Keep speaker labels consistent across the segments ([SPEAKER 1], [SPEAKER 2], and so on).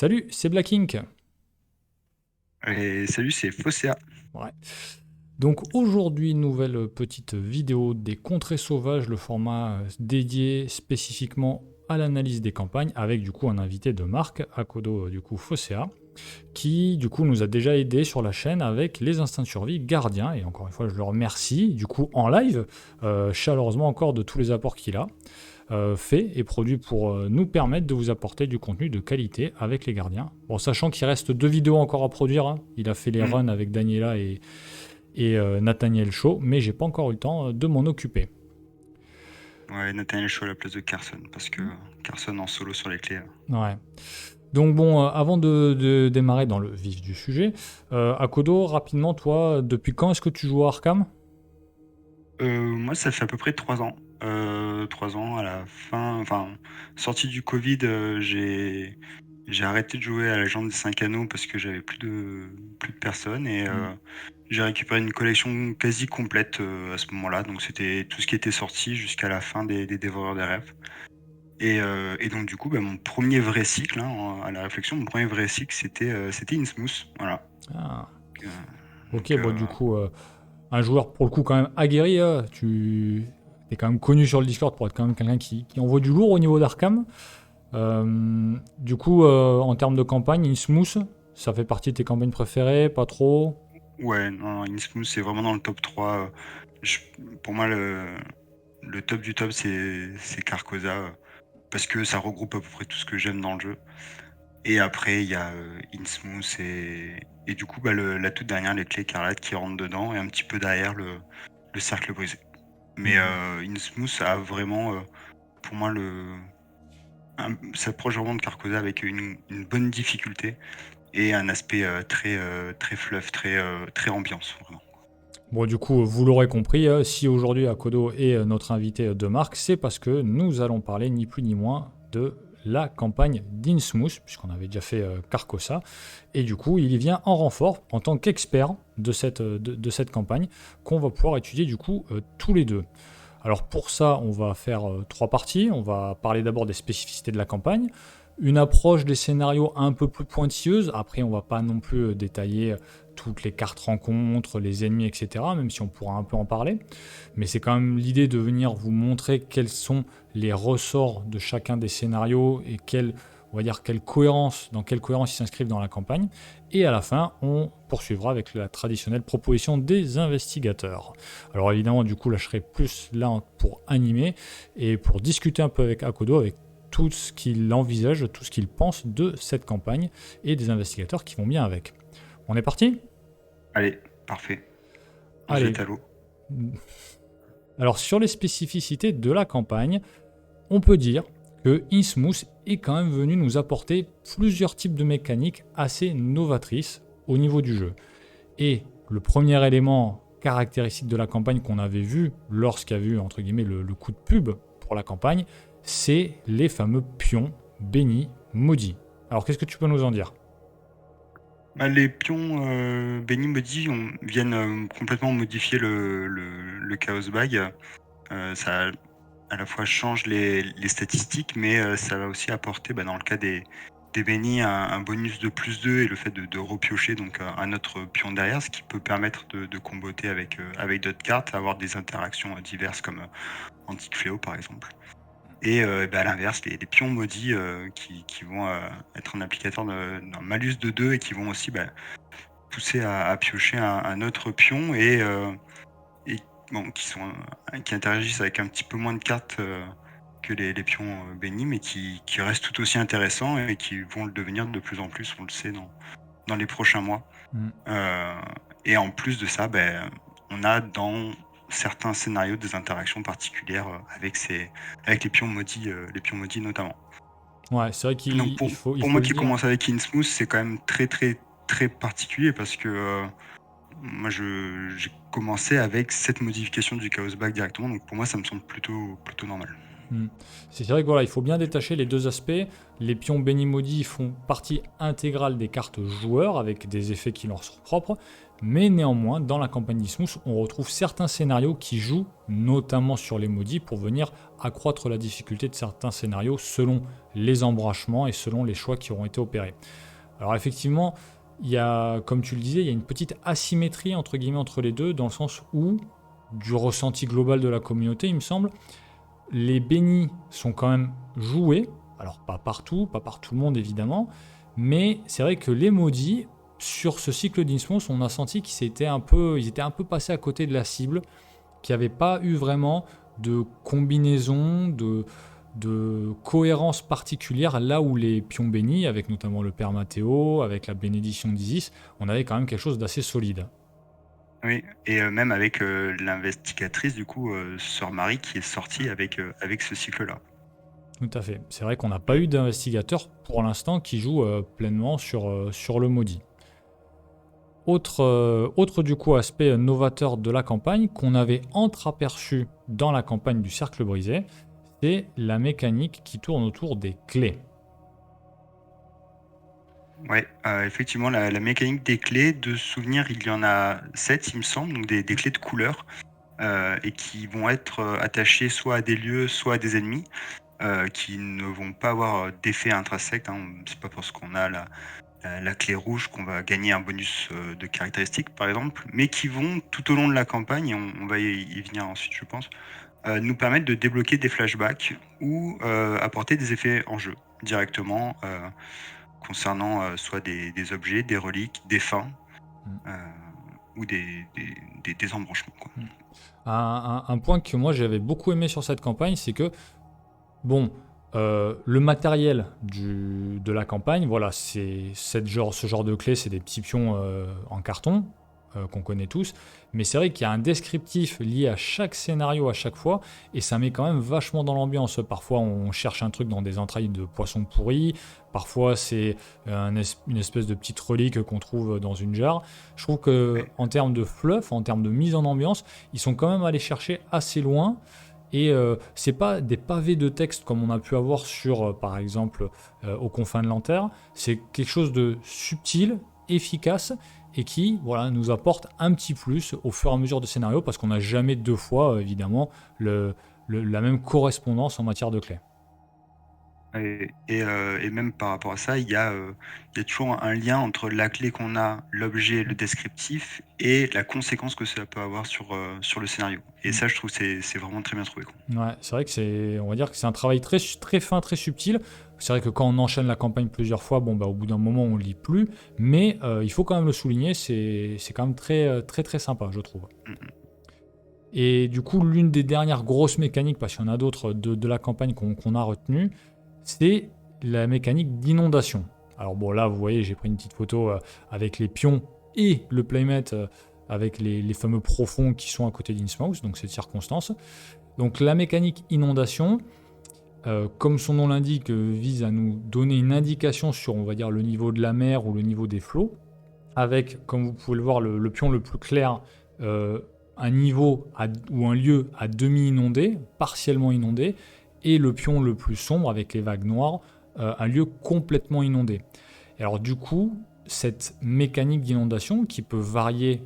[SPEAKER 1] Salut, c'est Black Ink.
[SPEAKER 2] Et salut, c'est Fosséa.
[SPEAKER 1] Ouais. Donc aujourd'hui, nouvelle petite vidéo des contrées sauvages, le format dédié spécifiquement à l'analyse des campagnes, avec du coup un invité de marque, Akodo du coup Fossea, qui du coup nous a déjà aidé sur la chaîne avec les instincts de survie gardiens, et encore une fois je le remercie, du coup en live, chaleureusement encore de tous les apports qu'il a. Fait et produit pour nous permettre de vous apporter du contenu de qualité avec les gardiens. Bon, sachant qu'il reste 2 vidéos encore à produire, hein. Il a fait les
[SPEAKER 2] Hmm.
[SPEAKER 1] runs avec Daniela et Nathaniel Shaw, mais j'ai pas encore eu le temps de m'en occuper.
[SPEAKER 2] Ouais, Nathaniel Shaw à la place de Carson, parce que Carson en solo sur les clés.
[SPEAKER 1] Ouais. Donc bon, avant de démarrer dans le vif du sujet, Akodo, rapidement, toi, depuis quand est-ce que tu joues à Arkham?
[SPEAKER 2] Moi, ça fait à peu près 3 ans. 3 ans à la fin, enfin, sortie du Covid, j'ai arrêté de jouer à la Légende des 5 Anneaux parce que j'avais plus de personnes et
[SPEAKER 1] Hmm.
[SPEAKER 2] j'ai récupéré une collection quasi complète à ce moment-là. Donc c'était tout ce qui était sorti jusqu'à la fin des Dévoreurs des Rêves. Et donc du coup, mon premier vrai cycle, hein, à la réflexion, mon premier vrai cycle, c'était Innsmouth, voilà.
[SPEAKER 1] Ah.
[SPEAKER 2] Euh,
[SPEAKER 1] Ok,
[SPEAKER 2] donc
[SPEAKER 1] bon, du coup, un joueur pour le coup quand même aguerri, hein. Tu es quand même connu sur le Discord pour être quand même quelqu'un qui envoie du lourd au niveau d'Arkham. Du coup, en termes de campagne, Innsmouth, ça fait partie de tes campagnes préférées, pas trop?
[SPEAKER 2] ouais, non, Innsmouth, c'est vraiment dans le top 3. Je- pour moi, le top du top, c'est Carcosa, parce que ça regroupe à peu près tout ce que j'aime dans le jeu. Et après, il y a Innsmouth et du coup, la toute dernière, les clés écarlates qui rentrent dedans, et un petit peu derrière le cercle brisé. Mais
[SPEAKER 1] Mhm.
[SPEAKER 2] Innsmouth a vraiment, pour moi, s'approche vraiment de Carcosa avec une bonne difficulté et un aspect très fluff, très ambiance, vraiment.
[SPEAKER 1] Bon, du coup, vous l'aurez compris, si aujourd'hui Akodo est notre invité de marque, c'est parce que nous allons parler ni plus ni moins de la campagne d'Innsmouth, puisqu'on avait déjà fait Carcosa, et du coup, il y vient en renfort en tant qu'expert de cette campagne qu'on va pouvoir étudier du coup tous les deux. Alors pour ça, on va faire 3 parties. On va parler d'abord des spécificités de la campagne, une approche des scénarios un peu plus pointilleuse. Après, on va pas non plus détailler toutes les cartes rencontres, les ennemis, etc., même si on pourra un peu en parler. Mais c'est quand même l'idée de venir vous montrer quels sont les ressorts de chacun des scénarios et on va dire dans quelle cohérence ils s'inscrivent dans la campagne. Et à la fin, on poursuivra avec la traditionnelle proposition des investigateurs. Alors évidemment, du coup, là, je serai plus là pour animer et pour discuter un peu avec Akodo, avec tout ce qu'il envisage, tout ce qu'il pense de cette campagne et des investigateurs qui vont bien avec. On est parti?
[SPEAKER 2] Allez, parfait. On se
[SPEAKER 1] Allez.
[SPEAKER 2] jette à l'eau.
[SPEAKER 1] Alors sur les spécificités de la campagne, on peut dire que Innsmouth est quand même venu nous apporter plusieurs types de mécaniques assez novatrices au niveau du jeu. Et le premier élément caractéristique de la campagne qu'on avait vu lorsqu'il y a eu entre guillemets le coup de pub pour la campagne, c'est les fameux pions bénis maudits. Alors qu'est-ce que tu peux nous en dire?
[SPEAKER 2] Les pions Benny Modi viennent complètement modifier le Chaos Bag. Ça à la fois change les statistiques, mais ça va aussi apporter, dans le cas des Benny, un bonus de +2 et le fait de repiocher donc un autre pion derrière, ce qui peut permettre de comboter avec d'autres cartes, avoir des interactions diverses comme Antique Fléau par exemple. Et à l'inverse, les pions maudits qui vont être un applicateur d'un malus de 2 et qui vont aussi pousser à piocher un autre pion et bon, qui interagissent avec un petit peu moins de cartes que les pions bénis, mais qui restent tout aussi intéressants et qui vont le devenir de plus en plus, on le sait, dans les prochains mois.
[SPEAKER 1] Hmm.
[SPEAKER 2] Euh, et en plus de ça, on a dans certains scénarios des interactions particulières avec les pions maudits notamment.
[SPEAKER 1] Ouais, c'est vrai
[SPEAKER 2] Donc
[SPEAKER 1] il
[SPEAKER 2] pour
[SPEAKER 1] faut
[SPEAKER 2] moi
[SPEAKER 1] le
[SPEAKER 2] qui
[SPEAKER 1] dire.
[SPEAKER 2] commence avec Innsmouth, c'est quand même très très très particulier parce que moi j'ai commencé avec cette modification du Chaos Bag directement, donc pour moi ça me semble plutôt normal.
[SPEAKER 1] C'est vrai que voilà, il faut bien détacher les deux aspects. Les pions bénis maudits font partie intégrale des cartes joueurs avec des effets qui leur sont propres, mais néanmoins, dans la campagne d'Innsmouth, on retrouve certains scénarios qui jouent notamment sur les maudits pour venir accroître la difficulté de certains scénarios selon les embranchements et selon les choix qui auront été opérés. Alors effectivement, il y a, comme tu le disais, il y a une petite asymétrie entre guillemets entre les deux, dans le sens où, du ressenti global de la communauté, il me semble, les bénis sont quand même joués, alors pas partout, pas par tout le monde évidemment, mais c'est vrai que les maudits, sur ce cycle d'Innsmouth, on a senti qu'ils étaient un peu passés à côté de la cible, qu'il n'y avait pas eu vraiment de combinaison, de cohérence particulière, là où les pions bénis, avec notamment le Père Mathéo, avec la bénédiction d'Isis, on avait quand même quelque chose d'assez solide.
[SPEAKER 2] Oui, et même avec l'investigatrice, du coup, Sœur Marie, qui est sortie avec ce cycle-là.
[SPEAKER 1] Tout à fait. C'est vrai qu'on n'a pas eu d'investigateur pour l'instant qui joue pleinement sur le maudit. Autre du coup aspect novateur de la campagne qu'on avait entreaperçu dans la campagne du Cercle Brisé, c'est la mécanique qui tourne autour des clés.
[SPEAKER 2] Ouais, effectivement, la mécanique des clés, de souvenir, il y en a 7, il me semble, donc des clés de couleur, et qui vont être attachées soit à des lieux, soit à des ennemis, qui ne vont pas avoir d'effet intrinsèque. Hein. C'est pas parce qu'on a la clé rouge qu'on va gagner un bonus de caractéristiques, par exemple, mais qui vont, tout au long de la campagne, et on va y venir ensuite, je pense, nous permettre de débloquer des flashbacks ou apporter des effets en jeu directement. Concernant soit des objets, des reliques, des fins, ou des embranchements, quoi.
[SPEAKER 1] Un point que moi j'avais beaucoup aimé sur cette campagne, c'est que, bon, le matériel de la campagne, voilà, c'est ce genre de clés, c'est des petits pions en carton qu'on connaît tous, mais c'est vrai qu'il y a un descriptif lié à chaque scénario à chaque fois, et ça met quand même vachement dans l'ambiance. Parfois on cherche un truc dans des entrailles de poisson pourri, parfois c'est une espèce de petite relique qu'on trouve dans une jarre. Je trouve que en termes de fluff, en termes de mise en ambiance, ils sont quand même allés chercher assez loin. Et c'est pas des pavés de texte comme on a pu avoir sur, par exemple, Aux confins de l'Enterre. C'est quelque chose de subtil, efficace, et qui voilà, nous apporte un petit plus au fur et à mesure du scénario, parce qu'on n'a jamais deux fois, évidemment, la même correspondance en matière de clés.
[SPEAKER 2] Et même par rapport à ça, il y a toujours un lien entre la clé qu'on a, l'objet, le descriptif, et la conséquence que ça peut avoir sur le scénario. Et ça, je trouve que c'est vraiment très bien trouvé, quoi.
[SPEAKER 1] Ouais, c'est vrai que on va dire que c'est un travail très, très fin, très subtil. C'est vrai que quand on enchaîne la campagne plusieurs fois, bon, bah, au bout d'un moment, on lit plus. Mais il faut quand même le souligner, c'est quand même très, très, très sympa, je trouve. Et du coup, l'une des dernières grosses mécaniques, parce qu'il y en a d'autres de la campagne qu'on a retenues, c'est la mécanique d'inondation. Alors bon, là, vous voyez, j'ai pris une petite photo avec les pions et le playmat avec les fameux profonds qui sont à côté d'Innsmouth, donc cette circonstance. Donc la mécanique inondation, comme son nom l'indique, vise à nous donner une indication sur, on va dire, le niveau de la mer ou le niveau des flots, avec, comme vous pouvez le voir, le pion le plus clair, un niveau ou un lieu à demi inondé, partiellement inondé, et le pion le plus sombre, avec les vagues noires, un lieu complètement inondé. Et alors du coup, cette mécanique d'inondation, qui peut varier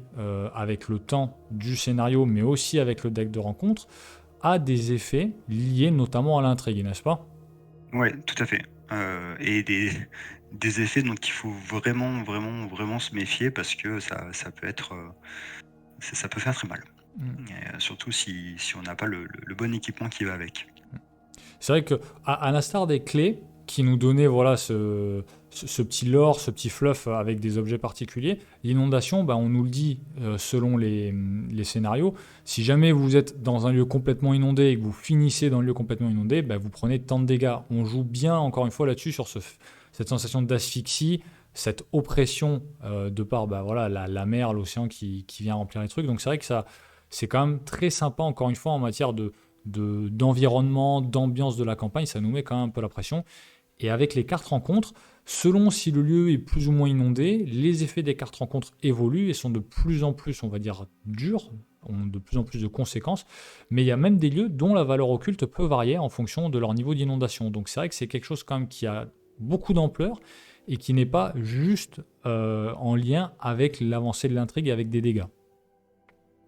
[SPEAKER 1] avec le temps du scénario, mais aussi avec le deck de rencontre, a des effets liés notamment à l'intrigue, n'est-ce pas?
[SPEAKER 2] Ouais, tout à fait. Et des effets dont il faut vraiment, vraiment, vraiment se méfier, parce que ça peut être, ça peut faire très mal. Et, surtout si on n'a pas le bon équipement qui va avec.
[SPEAKER 1] C'est vrai que, à l'instar des clés qui nous donnaient voilà, ce petit lore, ce petit fluff avec des objets particuliers, l'inondation, bah, on nous le dit selon les scénarios. Si jamais vous êtes dans un lieu complètement inondé et que vous finissez dans le lieu complètement inondé, bah, vous prenez tant de dégâts. On joue bien, encore une fois, là-dessus, sur cette sensation d'asphyxie, cette oppression de par bah, voilà, la mer, l'océan qui vient remplir les trucs. Donc c'est vrai que c'est quand même très sympa, encore une fois, en matière d'environnement, d'ambiance de la campagne, ça nous met quand même un peu la pression. Et avec les cartes rencontres, selon si le lieu est plus ou moins inondé, les effets des cartes rencontres évoluent et sont de plus en plus, on va dire, durs, ont de plus en plus de conséquences, mais il y a même des lieux dont la valeur occulte peut varier en fonction de leur niveau d'inondation. Donc c'est vrai que c'est quelque chose quand même qui a beaucoup d'ampleur et qui n'est pas juste en lien avec l'avancée de l'intrigue et avec des dégâts.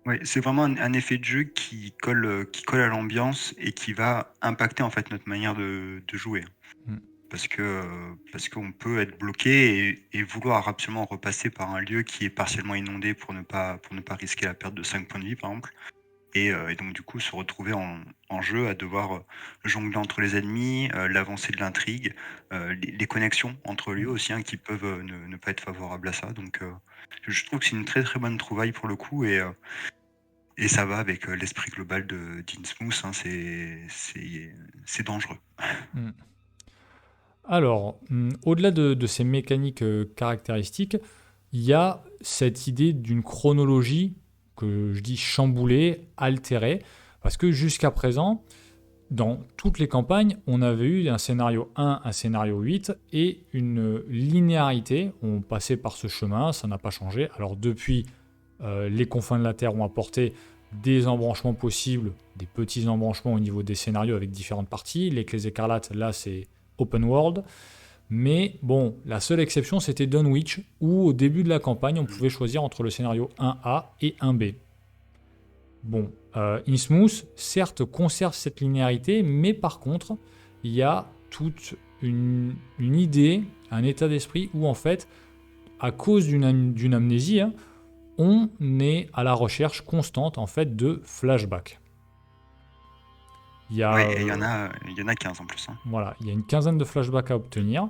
[SPEAKER 2] Ouais, c'est vraiment un effet de jeu qui colle à l'ambiance et qui va impacter en fait notre manière de jouer.
[SPEAKER 1] Mm.
[SPEAKER 2] Parce qu'on peut être bloqué et vouloir absolument repasser par un lieu qui est partiellement inondé pour ne pas risquer la perte de 5 points de vie par exemple. Et donc du coup se retrouver en jeu à devoir jongler entre les ennemis, l'avancée de l'intrigue, les connexions entre lieux aussi, hein, qui peuvent ne pas être favorables à ça. Donc je trouve que c'est une très très bonne trouvaille pour le coup et ça va avec l'esprit global d'Innsmouth, hein, c'est dangereux.
[SPEAKER 1] Mm. Alors, au-delà de ces mécaniques caractéristiques, il y a cette idée d'une chronologie que je dis chamboulée, altérée, parce que jusqu'à présent, dans toutes les campagnes, on avait eu un scénario 1, un scénario 8 et une linéarité. On passait par ce chemin, ça n'a pas changé. Alors depuis, les confins de la Terre ont apporté des embranchements possibles, des petits embranchements au niveau des scénarios avec différentes parties. Les Clés écarlates, là, c'est open world. Mais bon, la seule exception, c'était Dunwich, où au début de la campagne, on pouvait choisir entre le scénario 1A et 1B. Bon, Innsmouth, certes, conserve cette linéarité, mais par contre, il y a toute une idée, un état d'esprit où, en fait, à cause d'une amnésie, hein, on est à la recherche constante, en fait, de flashbacks. Il y a,
[SPEAKER 2] Ouais, et il y en a 15 en plus, hein.
[SPEAKER 1] voilà, il y a une quinzaine de flashbacks à obtenir.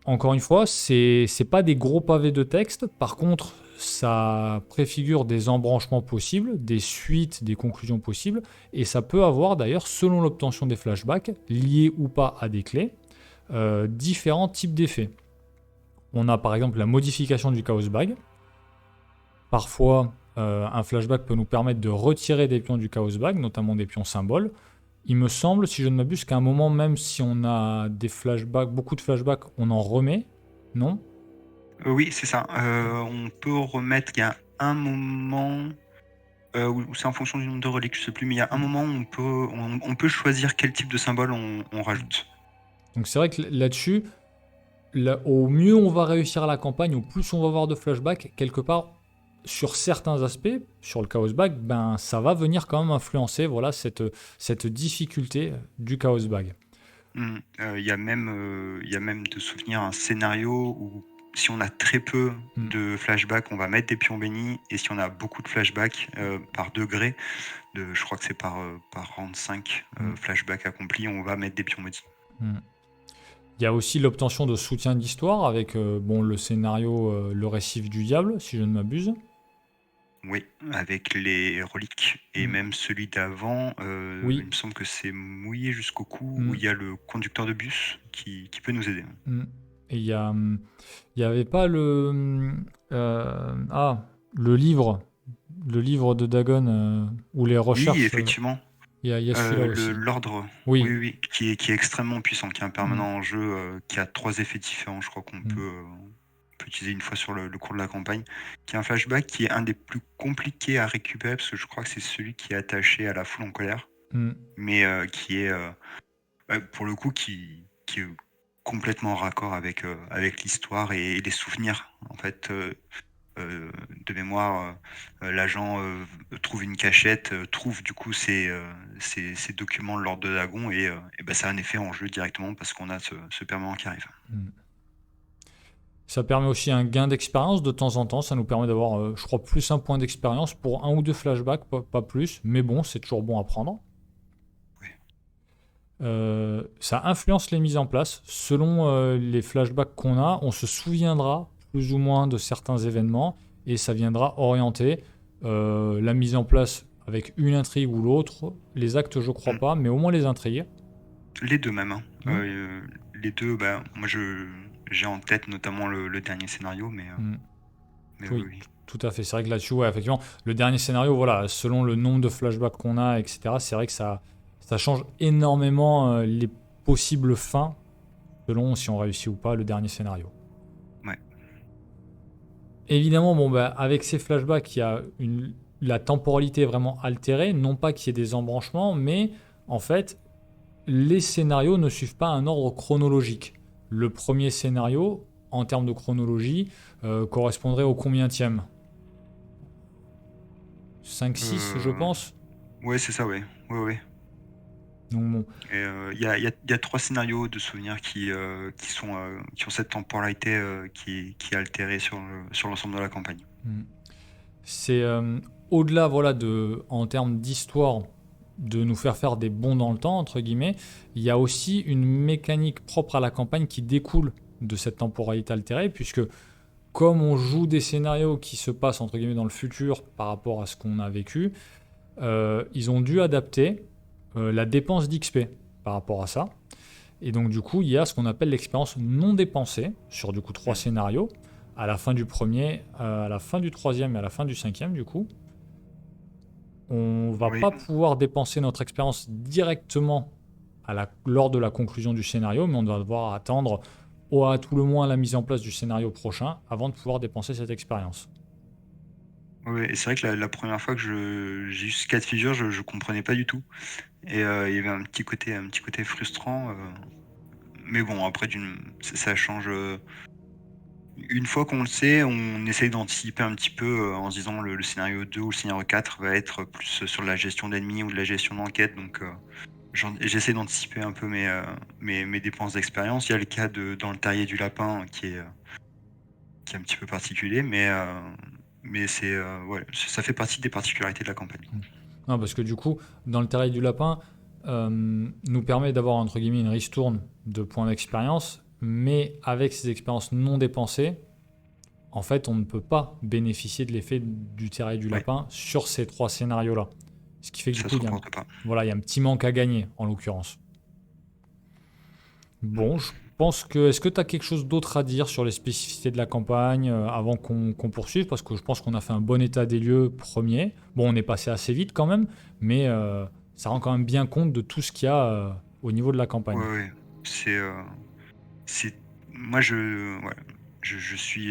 [SPEAKER 1] Encore une fois, c'est pas des gros pavés de texte. Par contre, ça préfigure des embranchements possibles, des suites, des conclusions possibles, et ça peut avoir d'ailleurs, selon l'obtention des flashbacks, liés ou pas à des clés, différents types d'effets. On a par exemple la modification du Chaos Bag. Parfois, un flashback peut nous permettre de retirer des pions du Chaos Bag, notamment des pions symboles. Il me semble, si je ne m'abuse, qu'à un moment, même si on a des flashbacks, beaucoup de flashbacks, on en remet, non?
[SPEAKER 2] Oui, c'est ça. On peut remettre, il y a un moment où c'est en fonction du nombre de reliques, je sais plus, mais il y a un moment où on peut choisir quel type de symbole on rajoute.
[SPEAKER 1] Donc c'est vrai que là-dessus, au mieux on va réussir la campagne, au plus on va avoir de flashbacks, quelque part, sur certains aspects, sur le Chaos Bag, ben, ça va venir quand même influencer voilà, cette difficulté du Chaos Bag.
[SPEAKER 2] Il y a même de souvenir un scénario où si on a très peu de flashbacks, on va mettre des pions bénis, et si on a beaucoup de flashbacks par degré, je crois que c'est par round 5 flashbacks accomplis, on va mettre des pions maudits.
[SPEAKER 1] Il y a aussi l'obtention de soutien d'histoire avec le scénario Le Récif du Diable, si je ne m'abuse.
[SPEAKER 2] Oui, avec les reliques. Et même celui d'avant,
[SPEAKER 1] Oui.
[SPEAKER 2] il me semble que c'est mouillé jusqu'au cou, où il y a le conducteur de bus qui peut nous aider.
[SPEAKER 1] Et il y avait pas le livre de Dagon où les recherches.
[SPEAKER 2] Oui, effectivement.
[SPEAKER 1] Il y a celui-là aussi.
[SPEAKER 2] L'ordre,
[SPEAKER 1] Oui.
[SPEAKER 2] oui, qui est extrêmement puissant, qui est un permanent en jeu, qui a 3 effets différents, je crois qu'on peut utiliser une fois sur le cours de la campagne, qui est un flashback qui est un des plus compliqués à récupérer, parce que je crois que c'est celui qui est attaché à la foule en colère, mais qui est, pour le coup, qui est complètement en raccord avec l'histoire et les souvenirs, en fait. De mémoire, l'agent trouve une cachette, trouve du coup ces documents de l'ordre de Dagon, et ça a un effet en jeu directement parce qu'on a ce permanent qui arrive.
[SPEAKER 1] Ça permet aussi un gain d'expérience de temps en temps. Ça nous permet d'avoir, je crois, plus un point d'expérience pour un ou deux flashbacks, pas plus. Mais bon, c'est toujours bon à prendre. Oui. Ça influence les mises en place. Selon les flashbacks qu'on a, on se souviendra plus ou moins de certains événements et ça viendra orienter la mise en place avec une intrigue ou l'autre. Les actes, je crois pas, mais au moins les intrigues.
[SPEAKER 2] Les deux même. Les deux, moi j'ai en tête notamment le dernier scénario, mais oui.
[SPEAKER 1] Tout à fait. C'est vrai que là-dessus, effectivement, le dernier scénario, voilà, selon le nombre de flashbacks qu'on a, etc., c'est vrai que ça change énormément les possibles fins selon si on réussit ou pas le dernier scénario.
[SPEAKER 2] Ouais.
[SPEAKER 1] Évidemment, bon, bah, avec ces flashbacks, il y a la temporalité est vraiment altérée, non pas qu'il y ait des embranchements, mais en fait, les scénarios ne suivent pas un ordre chronologique. Le premier scénario, en termes de chronologie, correspondrait au combientième? 5, 6, je
[SPEAKER 2] Euh,
[SPEAKER 1] pense.
[SPEAKER 2] Ouais, c'est ça, ouais. Ouais, ouais.
[SPEAKER 1] Donc bon,
[SPEAKER 2] Et il y a 3 scénarios de souvenirs qui ont cette temporalité qui est altérée sur l'ensemble de la campagne.
[SPEAKER 1] hmm. C'est au-delà, voilà, en termes d'histoire, de nous faire des bonds dans le temps, entre guillemets, il y a aussi une mécanique propre à la campagne qui découle de cette temporalité altérée, puisque comme on joue des scénarios qui se passent, entre guillemets, dans le futur par rapport à ce qu'on a vécu, ils ont dû adapter la dépense d'XP par rapport à ça. Et donc du coup, il y a ce qu'on appelle l'expérience non dépensée sur du coup 3 scénarios. À la fin du premier, à la fin du troisième et à la fin du cinquième, du coup, on va
[SPEAKER 2] Oui,
[SPEAKER 1] pas pouvoir dépenser notre expérience directement lors de la conclusion du scénario, mais on doit devoir attendre à tout le moins la mise en place du scénario prochain avant de pouvoir dépenser cette expérience.
[SPEAKER 2] ouais, et c'est vrai que la première fois que j'ai eu ce cas de figure, je comprenais pas du tout. Et il y avait un petit côté frustrant. Mais bon, après, ça change. Une fois qu'on le sait, on essaye d'anticiper un petit peu en se disant le scénario 2 ou le scénario 4 va être plus sur la gestion d'ennemis ou de la gestion d'enquête. Donc, j'essaie d'anticiper un peu mes dépenses d'expérience. Il y a le cas dans le terrier du lapin qui est un petit peu particulier, mais ouais, ça fait partie des particularités de la campagne.
[SPEAKER 1] Non, parce que du coup, dans le terrain du lapin, nous permet d'avoir entre guillemets une ristourne de points d'expérience, mais avec ces expériences non dépensées, en fait, on ne peut pas bénéficier de l'effet du terrain du
[SPEAKER 2] Ouais,
[SPEAKER 1] lapin sur ces 3 scénarios-là. Ce qui fait que du
[SPEAKER 2] ça
[SPEAKER 1] coup,
[SPEAKER 2] se reporte pas.
[SPEAKER 1] voilà, il y a un petit manque à gagner en l'occurrence. Bon, je pense que. Est-ce que tu as quelque chose d'autre à dire sur les spécificités de la campagne avant qu'on poursuive? Parce que je pense qu'on a fait un bon état des lieux premier. Bon, on est passé assez vite quand même, mais ça rend quand même bien compte de tout ce qu'il y a au niveau de la campagne.
[SPEAKER 2] Ouais, ouais. C'est, c'est, moi, ouais,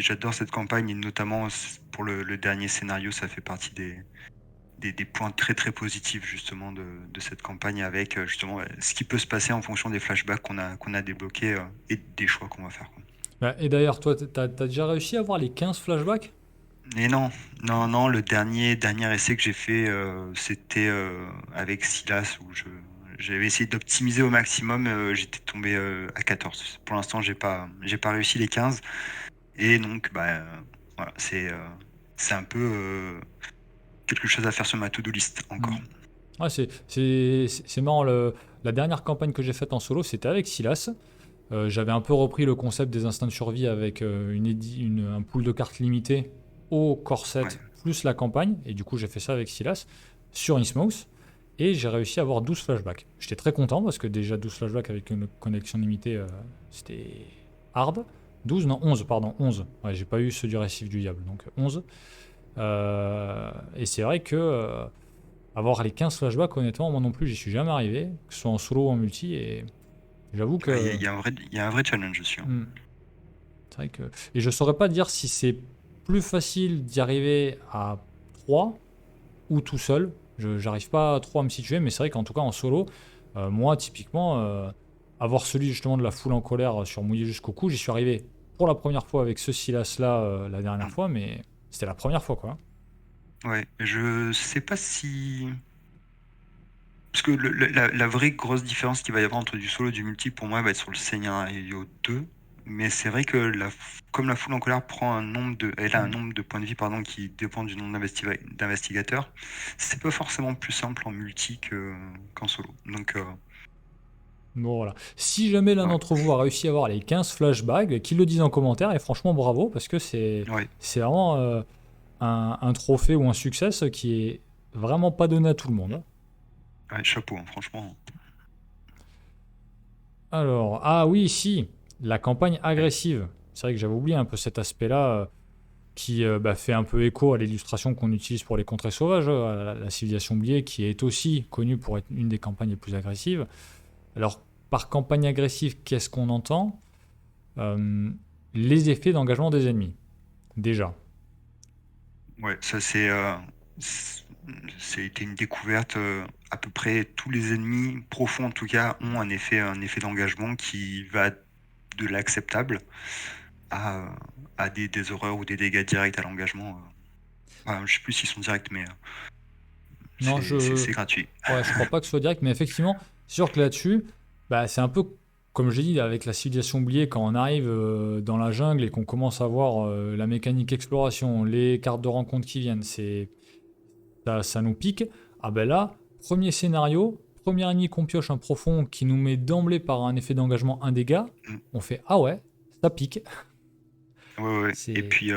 [SPEAKER 2] j'adore cette campagne et notamment pour le dernier scénario, ça fait partie des points très très positifs justement de cette campagne avec justement ce qui peut se passer en fonction des flashbacks qu'on a débloqués et des choix qu'on va faire, quoi.
[SPEAKER 1] Bah, et d'ailleurs, toi, t'as déjà réussi à avoir les 15 flashbacks?
[SPEAKER 2] Et non, non, non, le dernier essai que j'ai fait, c'était avec Silas où j'avais essayé d'optimiser au maximum, j'étais tombé à 14. Pour l'instant, j'ai pas réussi les 15. Et donc, bah, voilà, c'est un peu quelque chose à faire sur ma to-do list encore.
[SPEAKER 1] Hmm. Ouais, c'est marrant. La dernière campagne que j'ai faite en solo, c'était avec Silas. J'avais un peu repris le concept des instincts de survie avec un pool de cartes limité au corset
[SPEAKER 2] Ouais.
[SPEAKER 1] plus la campagne. Et du coup, j'ai fait ça avec Silas sur Innsmouth. Et j'ai réussi à avoir 12 flashbacks. J'étais très content parce que déjà 12 flashbacks avec une connexion limitée, c'était hard. 12, non, 11, pardon, 11. Ouais, j'ai pas eu ceux du récif du diable, donc 11. Et c'est vrai que avoir les 15 flashbacks, honnêtement, moi non plus, j'y suis jamais arrivé, que ce soit en solo ou en multi. Et j'avoue
[SPEAKER 2] Ah,
[SPEAKER 1] que.
[SPEAKER 2] il y a un vrai challenge dessus, hein.
[SPEAKER 1] Hmm, c'est vrai que. Et je saurais pas dire si c'est plus facile d'y arriver à 3 ou tout seul. J'arrive pas trop à me situer, mais c'est vrai qu'en tout cas en solo, moi typiquement, avoir celui justement de la foule en colère sur mouillé jusqu'au cou, j'y suis arrivé pour la première fois avec ce Silas là la dernière
[SPEAKER 2] Mm.
[SPEAKER 1] fois, mais c'était la première fois quoi.
[SPEAKER 2] Ouais, je sais pas si. Parce que la vraie grosse différence qu'il va y avoir entre du solo et du multi, pour moi, va être sur le scénario 2. Mais c'est vrai que comme la foule en colère elle a un
[SPEAKER 1] Mm.
[SPEAKER 2] nombre de points de vie pardon, qui dépend du nombre d'investigateurs, c'est pas forcément plus simple en multi qu'en solo. Donc,
[SPEAKER 1] Bon voilà. Si jamais l'un
[SPEAKER 2] ouais.
[SPEAKER 1] d'entre vous a réussi à avoir les 15 flashbacks, qu'il le dise en commentaire, et franchement bravo, parce que
[SPEAKER 2] Ouais.
[SPEAKER 1] c'est vraiment un trophée ou un succès qui est vraiment pas donné à tout le monde.
[SPEAKER 2] Ouais, chapeau, hein, franchement.
[SPEAKER 1] Alors, ah oui, si, la campagne
[SPEAKER 2] Ouais.
[SPEAKER 1] agressive. C'est vrai que j'avais oublié un peu cet aspect-là qui bah, fait un peu écho à l'illustration qu'on utilise pour les contrées sauvages, à la civilisation oubliée, qui est aussi connue pour être une des campagnes les plus agressives. Alors, par campagne agressive, qu'est-ce qu'on entend? Les effets d'engagement des ennemis, déjà.
[SPEAKER 2] Ouais, ça c'est été une découverte. À peu près tous les ennemis profonds en tout cas ont un effet d'engagement qui va de l'acceptable à, à des horreurs ou des dégâts directs à l'engagement. Enfin, je sais plus s'ils sont directs, mais
[SPEAKER 1] Non,
[SPEAKER 2] c'est gratuit.
[SPEAKER 1] ouais, je crois pas que ce soit direct, mais effectivement, c'est sûr que là-dessus, bah, c'est un peu comme je dis avec la civilisation oubliée, quand on arrive dans la jungle et qu'on commence à voir la mécanique exploration, les cartes de rencontre qui viennent, ça nous pique. Ah ben là, premier scénario, premier ennemi qu'on pioche un profond qui nous met d'emblée par un effet d'engagement un dégât,
[SPEAKER 2] Mm.
[SPEAKER 1] on fait ah ouais, ça pique.
[SPEAKER 2] Ouais, ouais. Et
[SPEAKER 1] C'est
[SPEAKER 2] puis,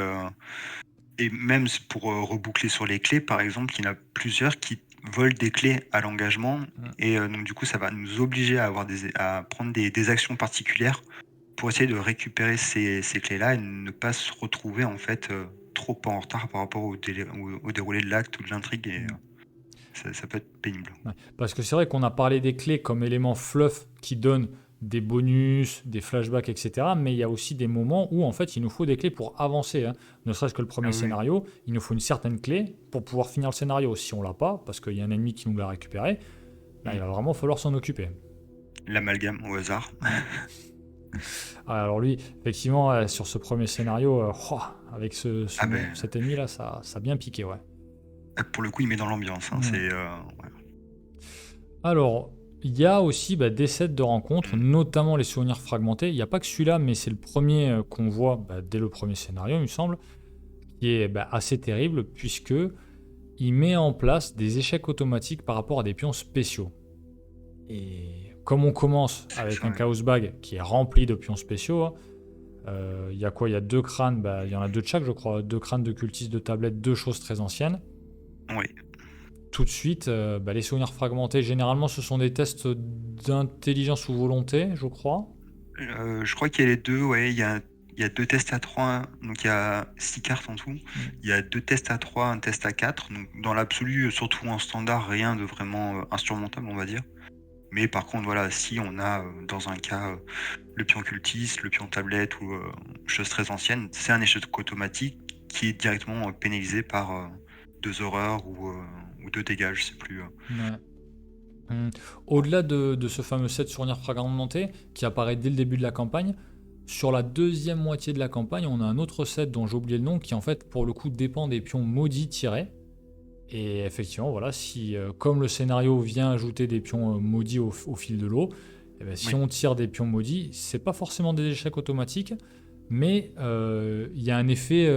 [SPEAKER 2] et même pour reboucler sur les clés, par exemple, il y en a plusieurs qui volent des clés à l'engagement. Et donc, du coup, ça va nous obliger à prendre des actions particulières pour essayer de récupérer ces clés-là et ne pas se retrouver en fait trop en retard par rapport au déroulé de l'acte ou de l'intrigue. Et ça peut être pénible.
[SPEAKER 1] ouais. Parce que c'est vrai qu'on a parlé des clés comme élément fluff qui donnent des bonus, des flashbacks, etc. Mais il y a aussi des moments où en fait il nous faut des clés pour avancer, hein. Ne serait-ce que le
[SPEAKER 2] Ah
[SPEAKER 1] premier
[SPEAKER 2] oui,
[SPEAKER 1] scénario, il nous faut une certaine clé pour pouvoir finir le scénario. Si on l'a pas, parce qu'il y a un ennemi qui nous l'a récupéré, là il
[SPEAKER 2] oui.
[SPEAKER 1] va vraiment falloir s'en occuper.
[SPEAKER 2] L'amalgame au hasard.
[SPEAKER 1] Alors lui, effectivement, sur ce premier scénario, avec
[SPEAKER 2] Ah ben,
[SPEAKER 1] cet ennemi-là, ça a bien piqué, ouais.
[SPEAKER 2] pour le coup, il met dans l'ambiance. Hein,
[SPEAKER 1] Mm.
[SPEAKER 2] ouais.
[SPEAKER 1] Alors, il y a aussi des sets de rencontres,
[SPEAKER 2] Mm.
[SPEAKER 1] notamment les souvenirs fragmentés. Il n'y a pas que celui-là, mais c'est le premier qu'on voit dès le premier scénario, il me semble, qui est assez terrible, puisque il met en place des échecs automatiques par rapport à des pions spéciaux. Et comme on commence
[SPEAKER 2] C'est
[SPEAKER 1] avec
[SPEAKER 2] ça,
[SPEAKER 1] un
[SPEAKER 2] ouais.
[SPEAKER 1] Chaos Bag qui est rempli de pions spéciaux, hein, il y a quoi? Il y a deux crânes, il y en a deux de chaque, je crois. Deux crânes de cultistes de tablettes, deux choses très anciennes.
[SPEAKER 2] Oui.
[SPEAKER 1] Tout de suite, les souvenirs fragmentés, généralement, ce sont des tests d'intelligence ou volonté, je crois.
[SPEAKER 2] Je crois qu'il y a les deux, ouais. Il y a deux tests à 3, donc il y a 6 cartes en tout. Il y a deux tests à 3, un test à 4. Donc dans l'absolu, surtout en standard, rien de vraiment insurmontable, on va dire. Mais par contre, voilà, si on a dans un cas le pion cultiste, le pion tablette ou chose très ancienne, c'est un échec automatique qui est directement pénalisé par deux horreurs ou deux dégâts, je sais plus.
[SPEAKER 1] Ouais. Au-delà de ce fameux set souvenirs fragmentés qui apparaît dès le début de la campagne, sur la deuxième moitié de la campagne, on a un autre set dont j'ai oublié le nom qui en fait pour le coup dépend des pions maudits tirés. Et effectivement, voilà, si comme le scénario vient ajouter des pions maudits au fil de l'eau, eh ben, si
[SPEAKER 2] Oui,
[SPEAKER 1] on tire des pions maudits, c'est pas forcément des échecs automatiques, mais il y a un effet,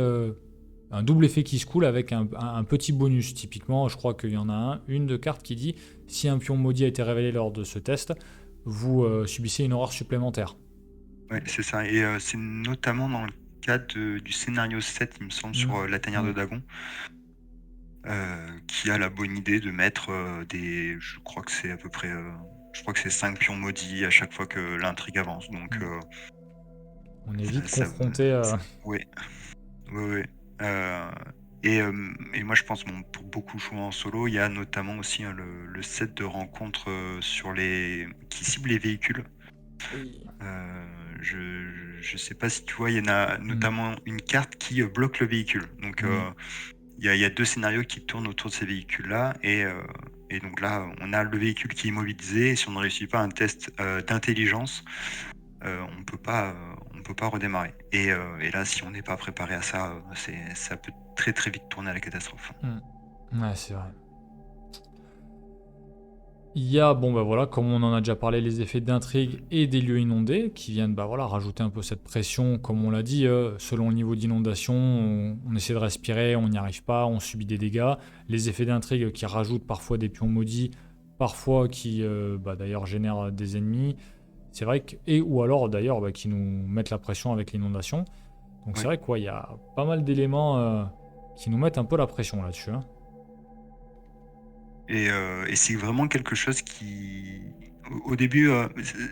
[SPEAKER 1] un double effet qui se coule avec un petit bonus. Typiquement, je crois qu'il y en a une de cartes qui dit si un pion maudit a été révélé lors de ce test, vous subissez une horreur supplémentaire.
[SPEAKER 2] ouais, c'est ça. Et c'est notamment dans le cadre du scénario 7, il me semble, sur la tanière de
[SPEAKER 1] Ouais.
[SPEAKER 2] Dagon, qui a la bonne idée de mettre je crois que c'est à peu près, je crois que c'est 5 pions maudits à chaque fois que l'intrigue avance. Donc,
[SPEAKER 1] On est
[SPEAKER 2] ça,
[SPEAKER 1] vite
[SPEAKER 2] ça,
[SPEAKER 1] confronté à...
[SPEAKER 2] ouais, ouais, ouais. Et moi, je pense, bon, pour beaucoup jouer en solo, il y a notamment aussi hein, le set de rencontres qui cible les véhicules.
[SPEAKER 1] Oui.
[SPEAKER 2] Je sais pas si tu vois, il y en a notamment une carte qui bloque le véhicule. Donc,
[SPEAKER 1] Oui.
[SPEAKER 2] il y a deux scénarios qui tournent autour de ces véhicules-là. Et donc là, on a le véhicule qui est immobilisé. Et si on ne réussit pas un test d'intelligence, on peut pas redémarrer. Et là, si on n'est pas préparé à ça, ça peut très très vite tourner à la catastrophe.
[SPEAKER 1] Ouais, c'est vrai. Il y a, voilà, comme on en a déjà parlé, les effets d'intrigue et des lieux inondés qui viennent voilà, rajouter un peu cette pression, comme on l'a dit, selon le niveau d'inondation, on essaie de respirer, on n'y arrive pas, on subit des dégâts. Les effets d'intrigue qui rajoutent parfois des pions maudits, parfois qui d'ailleurs génèrent des ennemis. C'est vrai que, et ou alors d'ailleurs qui nous mettent la pression avec l'inondation. Donc c'est
[SPEAKER 2] Ouais.
[SPEAKER 1] vrai qu'il y a pas mal d'éléments qui nous mettent un peu la pression là-dessus, hein.
[SPEAKER 2] Et c'est vraiment quelque chose au début,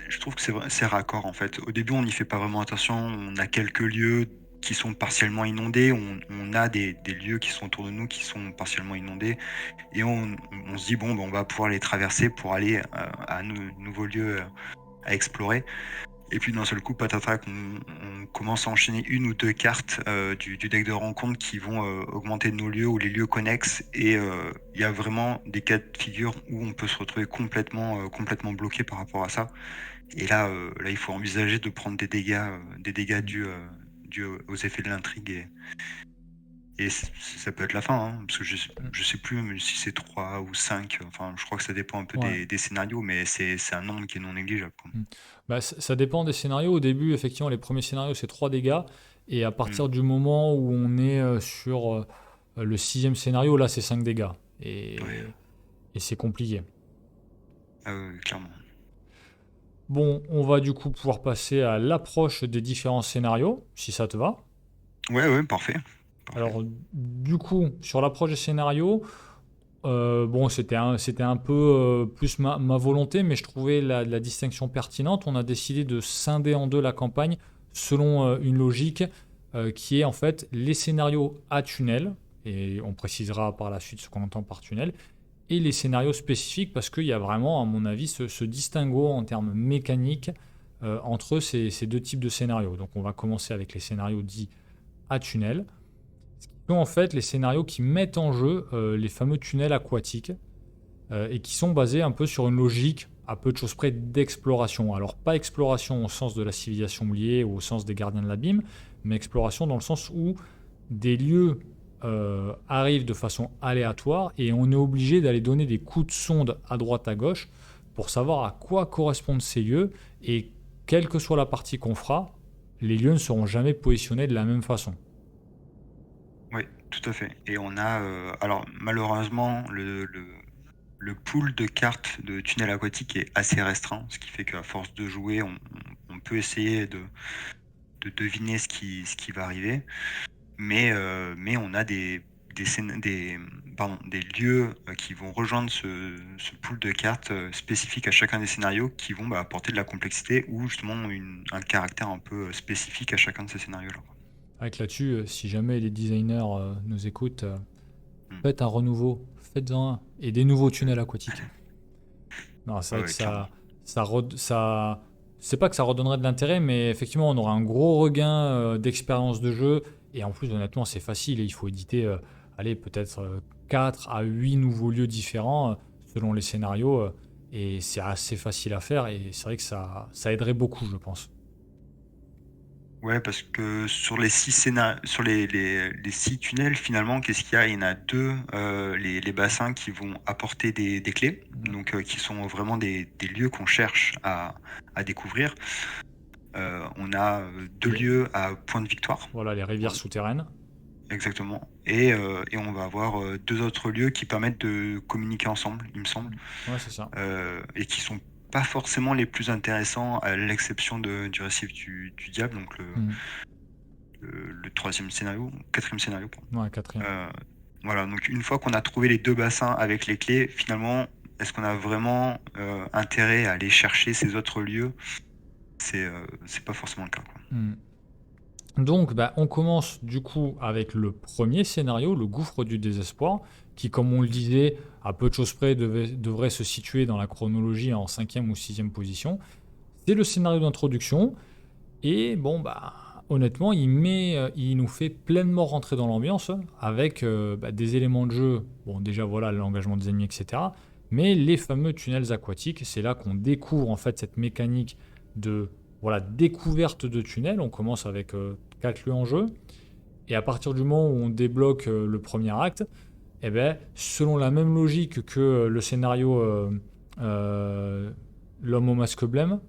[SPEAKER 2] je trouve que c'est raccord en fait. Au début, on n'y fait pas vraiment attention. On a quelques lieux qui sont partiellement inondés. On a des lieux qui sont autour de nous qui sont partiellement inondés. Et on se dit, bon, ben, on va pouvoir les traverser pour aller à nouveaux lieux à explorer. Et puis d'un seul coup, patata, on commence à enchaîner une ou deux cartes du deck de rencontre qui vont augmenter nos lieux ou les lieux connexes. Et il y a vraiment des cas de figure où on peut se retrouver complètement bloqué par rapport à ça. Et là, il faut envisager de prendre des dégâts dus aux effets de l'intrigue. Et ça peut être la fin, hein, parce que je sais plus mais si c'est 3 ou 5. Enfin, je crois que ça dépend un peu
[SPEAKER 1] Ouais.
[SPEAKER 2] des scénarios, mais c'est un nombre qui est non négligeable, quoi.
[SPEAKER 1] Bah, ça dépend des scénarios. Au début, effectivement, les premiers scénarios, c'est 3 dégâts. Et à
[SPEAKER 2] Mm.
[SPEAKER 1] partir du moment où on est sur le sixième scénario, là, c'est 5 dégâts.
[SPEAKER 2] Ouais,
[SPEAKER 1] Et c'est compliqué.
[SPEAKER 2] clairement.
[SPEAKER 1] Bon, on va du coup pouvoir passer à l'approche des différents scénarios, si ça te va.
[SPEAKER 2] Ouais, parfait. Parfait.
[SPEAKER 1] Alors, du coup, sur l'approche des scénarios, bon, c'était un peu plus ma volonté, mais je trouvais la distinction pertinente. On a décidé de scinder en deux la campagne selon une logique qui est en fait les scénarios à tunnel, et on précisera par la suite ce qu'on entend par tunnel, et les scénarios spécifiques, parce qu'il y a vraiment, à mon avis, ce distinguo en termes mécaniques entre ces deux types de scénarios. Donc on va commencer avec les scénarios dits à tunnel, qui sont en fait les scénarios qui mettent en jeu les fameux tunnels aquatiques et qui sont basés un peu sur une logique à peu de choses près d'exploration. Alors pas exploration au sens de la civilisation oubliée ou au sens des gardiens de l'abîme, mais exploration dans le sens où des lieux arrivent de façon aléatoire et on est obligé d'aller donner des coups de sonde à droite à gauche pour savoir à quoi correspondent ces lieux et quelle que soit la partie qu'on fera, les lieux ne seront jamais positionnés de la même façon.
[SPEAKER 2] Oui, tout à fait. Et on a, alors malheureusement, le pool de cartes de tunnel aquatique est assez restreint, ce qui fait qu'à force de jouer, on peut essayer de deviner ce qui va arriver. Mais on a des lieux qui vont rejoindre ce pool de cartes spécifiques à chacun des scénarios qui vont apporter de la complexité ou justement un caractère un peu spécifique à chacun de ces scénarios-là.
[SPEAKER 1] Avec là-dessus, si jamais les designers nous écoutent,
[SPEAKER 2] Mm.
[SPEAKER 1] faites un renouveau, faites-en un, et des nouveaux tunnels aquatiques. Non, c'est vrai que
[SPEAKER 2] Clairement.
[SPEAKER 1] ça, c'est pas que ça redonnerait de l'intérêt, mais effectivement, on aura un gros regain d'expérience de jeu. Et en plus, honnêtement, c'est facile. Il faut éditer, allez, peut-être 4 à 8 nouveaux lieux différents selon les scénarios. Et c'est assez facile à faire. Et c'est vrai que ça aiderait beaucoup, je pense.
[SPEAKER 2] Ouais, parce que sur les sur les 6 tunnels, finalement, qu'est-ce qu'il y a? Il y en a deux, les bassins qui vont apporter des clés, donc qui sont vraiment des lieux qu'on cherche à découvrir. On a deux
[SPEAKER 1] Les-
[SPEAKER 2] lieux à point de victoire,
[SPEAKER 1] Voilà, les rivières
[SPEAKER 2] Ouais,
[SPEAKER 1] souterraines.
[SPEAKER 2] exactement. Et on va avoir deux autres lieux qui permettent de communiquer ensemble, il me semble,
[SPEAKER 1] Ouais, c'est ça.
[SPEAKER 2] et qui sont pas forcément les plus intéressants, à l'exception du récif du diable, donc
[SPEAKER 1] Mhm.
[SPEAKER 2] le troisième scénario, quatrième scénario, pardon.
[SPEAKER 1] Ouais, quatrième.
[SPEAKER 2] Voilà, donc une fois qu'on a trouvé les deux bassins avec les clés, finalement, est-ce qu'on a vraiment intérêt à aller chercher ces autres lieux? C'est pas forcément le cas, quoi.
[SPEAKER 1] Mhm. Donc, bah, on commence du coup avec le premier scénario, le gouffre du désespoir, qui, comme on le disait, à peu de choses près, devrait se situer dans la chronologie en cinquième ou sixième position. C'est le scénario d'introduction, et bon, bah, honnêtement, il nous fait pleinement rentrer dans l'ambiance, avec des éléments de jeu, bon, déjà voilà, l'engagement des ennemis, etc. Mais les fameux tunnels aquatiques, c'est là qu'on découvre en fait cette mécanique de voilà, découverte de tunnels. On commence avec 4 lieux en jeu. Et à partir du moment où on débloque le premier acte, eh ben, selon la même logique que le scénario euh, L'homme au masque blême,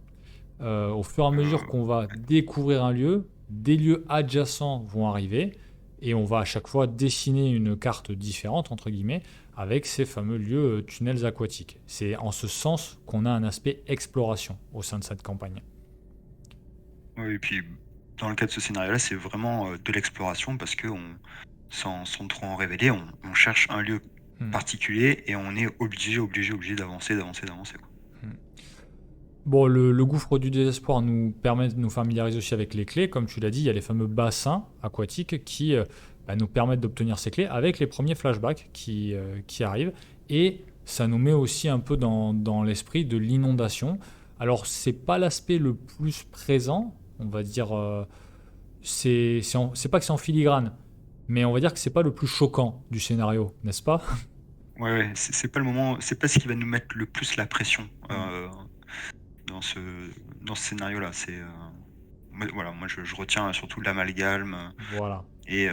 [SPEAKER 1] au fur et à mesure
[SPEAKER 2] Euh,
[SPEAKER 1] qu'on va découvrir un lieu, des lieux adjacents vont arriver et on va à chaque fois dessiner une carte différente, entre guillemets, avec ces fameux lieux tunnels aquatiques. C'est en ce sens qu'on a un aspect exploration au sein de cette campagne.
[SPEAKER 2] oui, et puis dans le cas de ce scénario-là, c'est vraiment de l'exploration parce que sans trop en révéler, on cherche un lieu
[SPEAKER 1] Hmm.
[SPEAKER 2] particulier et on est obligé d'avancer, quoi.
[SPEAKER 1] Hmm. Bon, le gouffre du désespoir nous permet de nous familiariser aussi avec les clés. Comme tu l'as dit, il y a les fameux bassins aquatiques qui nous permettent d'obtenir ces clés avec les premiers flashbacks qui arrivent. Et ça nous met aussi un peu dans l'esprit de l'inondation. Alors, c'est pas l'aspect le plus présent, on va dire, c'est pas que c'est en filigrane, mais on va dire que c'est pas le plus choquant du scénario, n'est-ce pas?
[SPEAKER 2] Ouais, ouais, c'est pas le moment, c'est pas ce qui va nous mettre le plus la pression
[SPEAKER 1] Mm.
[SPEAKER 2] dans ce, dans ce scénario-là. Voilà, moi je retiens surtout l'amalgame
[SPEAKER 1] Voilà.
[SPEAKER 2] et,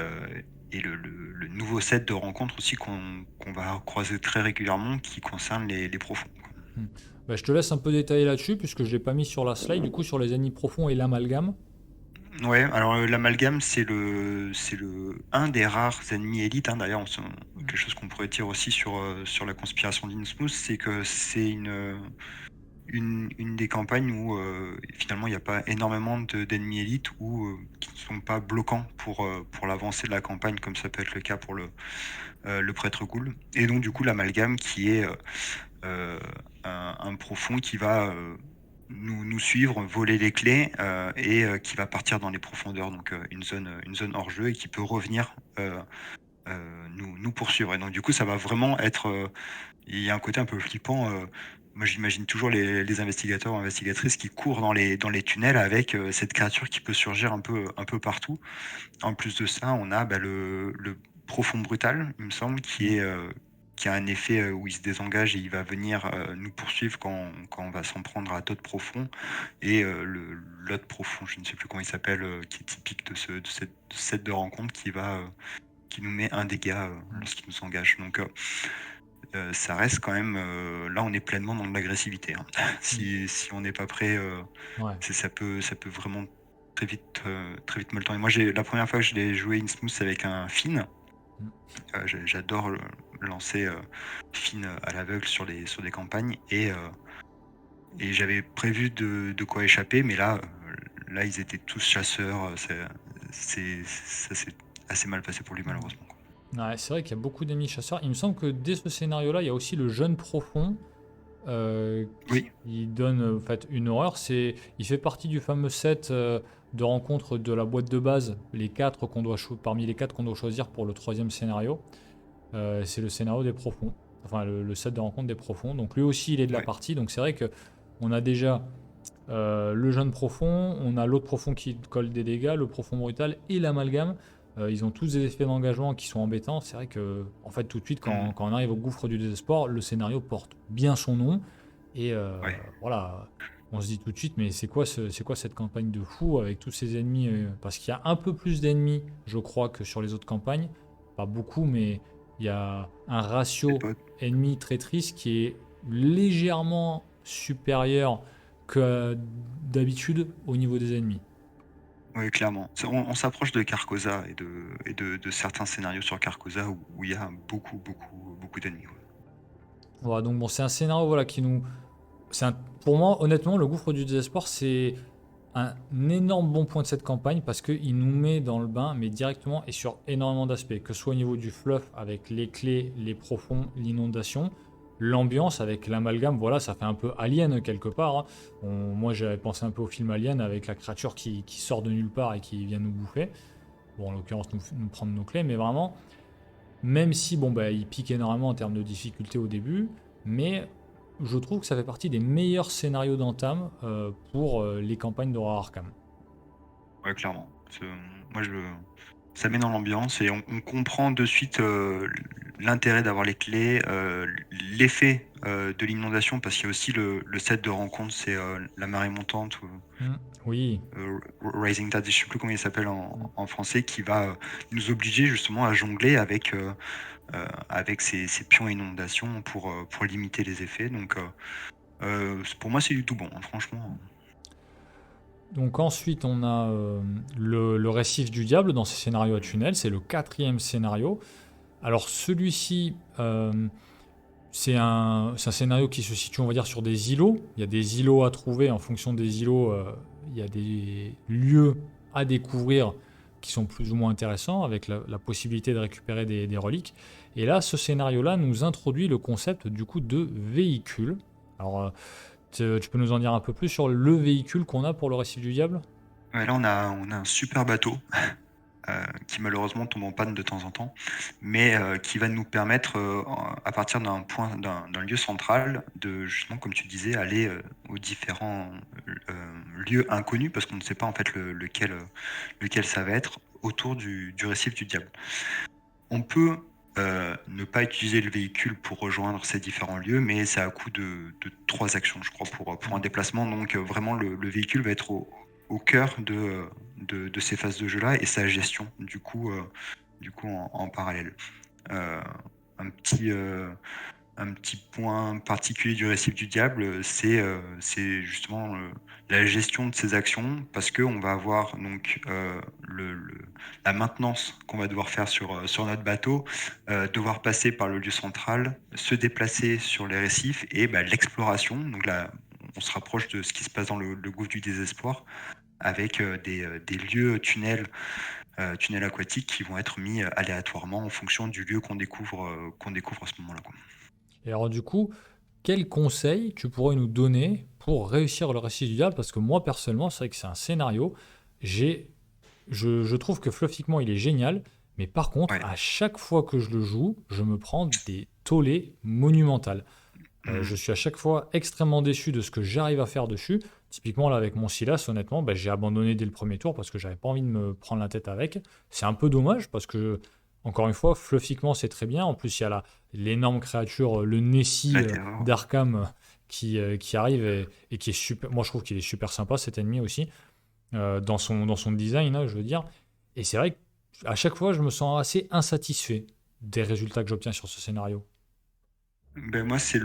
[SPEAKER 2] et le nouveau set de rencontres aussi qu'on va croiser très régulièrement qui concerne les profonds, quoi.
[SPEAKER 1] Mm. Bah, je te laisse un peu détailler là-dessus, puisque je l'ai pas mis sur la slide, du coup, sur les ennemis profonds et l'amalgame.
[SPEAKER 2] Ouais, alors l'amalgame, c'est un des rares ennemis élites, hein. D'ailleurs, quelque chose qu'on pourrait dire aussi sur la conspiration d'Innsmouth, c'est que c'est une des campagnes où finalement il n'y a pas énormément d'ennemis élites ou qui ne sont pas bloquants pour l'avancée de la campagne, comme ça peut être le cas pour le prêtre Ghoul. Et donc, du coup, l'amalgame qui est euh, un profond qui va nous suivre, voler les clés et qui va partir dans les profondeurs, donc une zone hors jeu et qui peut revenir nous poursuivre. Et donc, du coup, ça va vraiment être. Il y a un côté un peu flippant. Moi, j'imagine toujours les investigateurs ou investigatrices qui courent dans les tunnels avec cette créature qui peut surgir un peu partout. En plus de ça, on a le profond brutal, il me semble, qui a un effet où il se désengage et il va venir nous poursuivre quand on va s'en prendre à d'autres profonds. Et l'autre profond, je ne sais plus comment il s'appelle, qui est typique de cette set de rencontre qui nous met un dégât lorsqu'il nous engage. Donc, ça reste quand même. Là, on est pleinement dans de l'agressivité, hein. Si on n'est pas prêt,
[SPEAKER 1] Ouais.
[SPEAKER 2] ça peut vraiment très vite mal tourner. Moi, la première fois que je l'ai joué Innsmouth avec un Finn,
[SPEAKER 1] Mm.
[SPEAKER 2] j'adore lancer Finn à l'aveugle sur des campagnes et j'avais prévu de quoi échapper, mais là, ils étaient tous chasseurs. Ça s'est assez mal passé pour lui, malheureusement, quoi.
[SPEAKER 1] Ouais, c'est vrai qu'il y a beaucoup d'ennemis chasseurs. Il me semble que dès ce scénario-là, il y a aussi le jeune profond
[SPEAKER 2] Oui,
[SPEAKER 1] qui donne en fait une horreur. Il fait partie du fameux set de rencontres de la boîte de base, parmi les quatre qu'on doit choisir pour le troisième scénario. C'est le scénario des profonds, enfin le set de rencontre des profonds. Donc lui aussi, il est de la
[SPEAKER 2] ouais.
[SPEAKER 1] partie. Donc c'est vrai que on a déjà le jeune profond, on a l'autre profond qui colle des dégâts, le profond brutal et l'amalgame. Ils ont tous des effets d'engagement qui sont embêtants. C'est vrai que, en fait, tout de suite,
[SPEAKER 2] Mhm.
[SPEAKER 1] quand on arrive au gouffre du désespoir, le scénario porte bien son nom. Et
[SPEAKER 2] Ouais.
[SPEAKER 1] voilà, on se dit tout de suite, mais c'est quoi cette campagne de fou avec tous ces ennemis parce qu'il y a un peu plus d'ennemis, je crois, que sur les autres campagnes. Pas beaucoup, mais il y a un
[SPEAKER 2] C'est
[SPEAKER 1] ratio
[SPEAKER 2] pas.
[SPEAKER 1] ennemi-traîtrise qui est légèrement supérieur que d'habitude au niveau des ennemis.
[SPEAKER 2] Oui, clairement. On s'approche de Carcosa et de certains scénarios sur Carcosa où il y a beaucoup d'ennemis, ouais.
[SPEAKER 1] Voilà, donc bon, c'est un scénario voilà, pour moi, honnêtement, le gouffre du désespoir, c'est un énorme bon point de cette campagne parce qu'il nous met dans le bain, mais directement et sur énormément d'aspects, que ce soit au niveau du fluff avec les clés, les profonds, l'inondation, l'ambiance avec l'amalgame, voilà, ça fait un peu Alien quelque part, hein. Moi, j'avais pensé un peu au film Alien avec la créature qui sort de nulle part et qui vient nous bouffer. Bon, en l'occurrence, nous prendre nos clés, mais vraiment, même si, bon, bah, il pique énormément en termes de difficulté au début, mais je trouve que ça fait partie des meilleurs scénarios d'entame pour les campagnes d'horreur Arkham.
[SPEAKER 2] Ouais, clairement. Moi, ça met dans l'ambiance et on comprend de suite l'intérêt d'avoir les clés, l'effet de l'inondation, parce qu'il y a aussi le set de rencontre, c'est la marée montante ou
[SPEAKER 1] Mm. Oui.
[SPEAKER 2] Rising Tide, je sais plus comment il s'appelle
[SPEAKER 1] Mm.
[SPEAKER 2] en français, qui va nous obliger justement à jongler avec ces pions inondations pour limiter les effets. Donc, pour moi, c'est du tout bon, hein, franchement.
[SPEAKER 1] Donc ensuite, on a le récif du diable dans ces scénarios à tunnel, c'est le quatrième scénario. Alors celui-ci, c'est un scénario qui se situe, on va dire, sur des îlots. Il y a des îlots à trouver. En fonction des îlots, il y a des lieux à découvrir qui sont plus ou moins intéressants, avec la possibilité de récupérer des reliques. Et là, ce scénario-là nous introduit le concept du coup de véhicule. Alors, tu peux nous en dire un peu plus sur le véhicule qu'on a pour le récif du diable?
[SPEAKER 2] Ouais, là, on a un super bateau qui malheureusement tombe en panne de temps en temps, mais qui va nous permettre, à partir d'un lieu central, de justement, comme tu disais, aller aux différents lieux inconnus, parce qu'on ne sait pas en fait lequel ça va être, autour du récif du diable. On peut ne pas utiliser le véhicule pour rejoindre ces différents lieux, mais c'est à coup de 3 actions, je crois, pour un déplacement. Donc vraiment, le véhicule va être au cœur de ces phases de jeu-là et sa gestion, du coup en parallèle. Euh, un petit, euh, un petit point particulier du récif du diable, c'est justement la gestion de ces actions, parce qu'on va avoir donc la maintenance qu'on va devoir faire sur notre bateau, devoir passer par le lieu central, se déplacer sur les récifs et l'exploration. Donc là, on se rapproche de ce qui se passe dans le gouffre du désespoir, avec des lieux tunnels aquatiques qui vont être mis aléatoirement en fonction du lieu qu'on découvre à ce moment-là, quoi.
[SPEAKER 1] Et alors du coup, quel conseil tu pourrais nous donner pour réussir le récit du diable? Parce que moi personnellement, c'est vrai que c'est un scénario, j'ai, je trouve que fluffiquement il est génial, mais par contre,
[SPEAKER 2] Ouais.
[SPEAKER 1] à chaque fois que je le joue, je me prends des tollées monumentales.
[SPEAKER 2] Mm.
[SPEAKER 1] Je suis à chaque fois extrêmement déçu de ce que j'arrive à faire dessus. Typiquement, là, avec mon Silas, honnêtement, bah, j'ai abandonné dès le premier tour parce que j'avais pas envie de me prendre la tête avec. C'est un peu dommage parce que, encore une fois, fluffiquement, c'est très bien. En plus, il y a l'énorme créature, le Nessie
[SPEAKER 2] La terreur.
[SPEAKER 1] d'Arkham qui arrive et qui est super. Moi, je trouve qu'il est super sympa, cet ennemi aussi, dans son design, là, je veux dire. Et c'est vrai qu'à chaque fois, je me sens assez insatisfait des résultats que j'obtiens sur ce scénario.
[SPEAKER 2] Moi, c'est